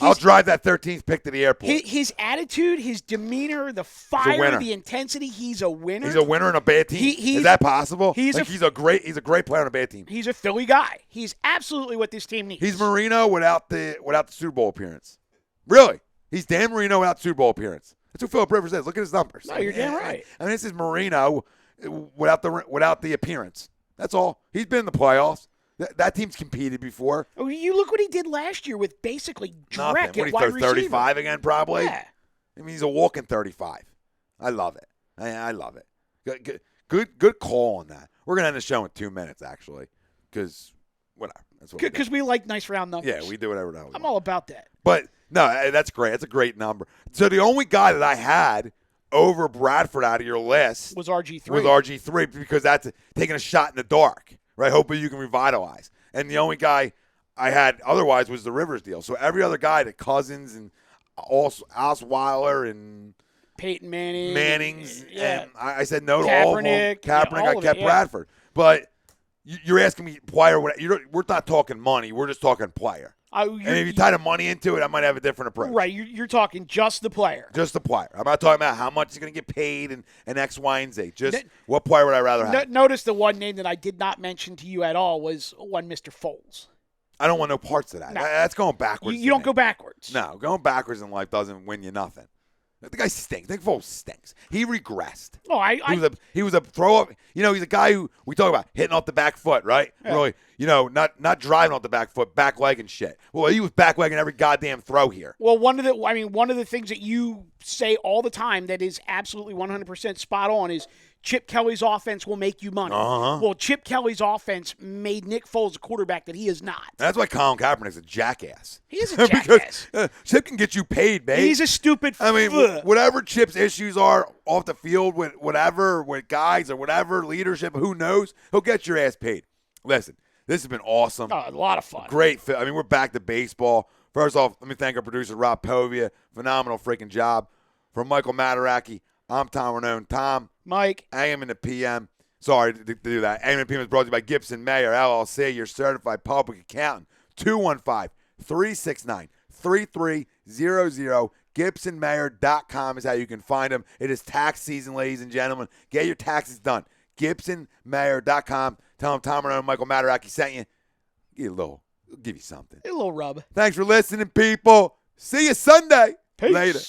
I'll drive that 13th pick to the airport. His attitude, his demeanor, the fire, the intensity, he's a winner. He's a winner on a bad team. Is that possible? He's a great player on a bad team. He's a Philly guy. He's absolutely what this team needs. He's Marino without the Super Bowl appearance. Really. He's Dan Marino without the Super Bowl appearance. That's who Phillip Rivers is. Look at his numbers. No, you're damn right. I mean, this is Marino without the appearance. That's all. He's been in the playoffs. That team's competed before. Oh, you look what he did last year with basically Drek at wide receiver. 35 again, probably? Yeah. I mean, he's a walking 35. I love it. I love it. Good call on that. We're going to end the show in 2 minutes, actually, because whatever. Because we like nice round numbers. Yeah, we do whatever the hell we want. I'm all about that. But, no, that's great. That's a great number. So the only guy that I had over Bradford out of your list was RG3. Because that's taking a shot in the dark. Right, hopefully you can revitalize. And the only guy I had otherwise was the Rivers deal. So every other guy, the Cousins and Osweiler and Peyton Mannings, yeah. and I said no to Kaepernick, all of them. Kaepernick, I kept yeah. Bradford. But you're asking me player. We're not talking money. We're just talking player. And if you tie the money into it, I might have a different approach. Right, you're talking just the player. Just the player. I'm not talking about how much he's going to get paid and X, Y, and Z. Just what player would I rather have? Notice the one name that I did not mention to you at all was one Mr. Foles. I don't want no parts of that. No. That's going backwards. You don't go backwards. No, going backwards in life doesn't win you nothing. The guy stinks. Nick Foles stinks. He regressed. Oh, He was a throw up. He's a guy who we talk about hitting off the back foot, right? Yeah. Really, not driving off the back foot, back leg and shit. Well, he was back legging every goddamn throw here. Well, one of the things that you say all the time that is absolutely 100% spot on is Chip Kelly's offense will make you money. Uh-huh. Well, Chip Kelly's offense made Nick Foles a quarterback that he is not. That's why Colin Kaepernick's a jackass. He is a jackass. Because Chip can get you paid, babe. He's a stupid I mean, fuck. whatever Chip's issues are off the field with whatever, with guys or whatever, leadership, who knows, he'll get your ass paid. Listen, this has been awesome. Oh, a lot of fun. Great. I mean, we're back to baseball. First off, let me thank our producer, Rob Povia. Phenomenal freaking job. From Michael Mataraki, I'm Tom Renone. Tom, Mike. AM in the PM. Sorry to do that. AM in the PM is brought to you by Gibson Mayer, LLC, your certified public accountant. 215-369-3300. GibsonMayer.com is how you can find them. It is tax season, ladies and gentlemen. Get your taxes done. GibsonMayer.com. Tell them Tom Renone and Michael Mataraki sent you. Give you something. A little rub. Thanks for listening, people. See you Sunday. Peace. Later.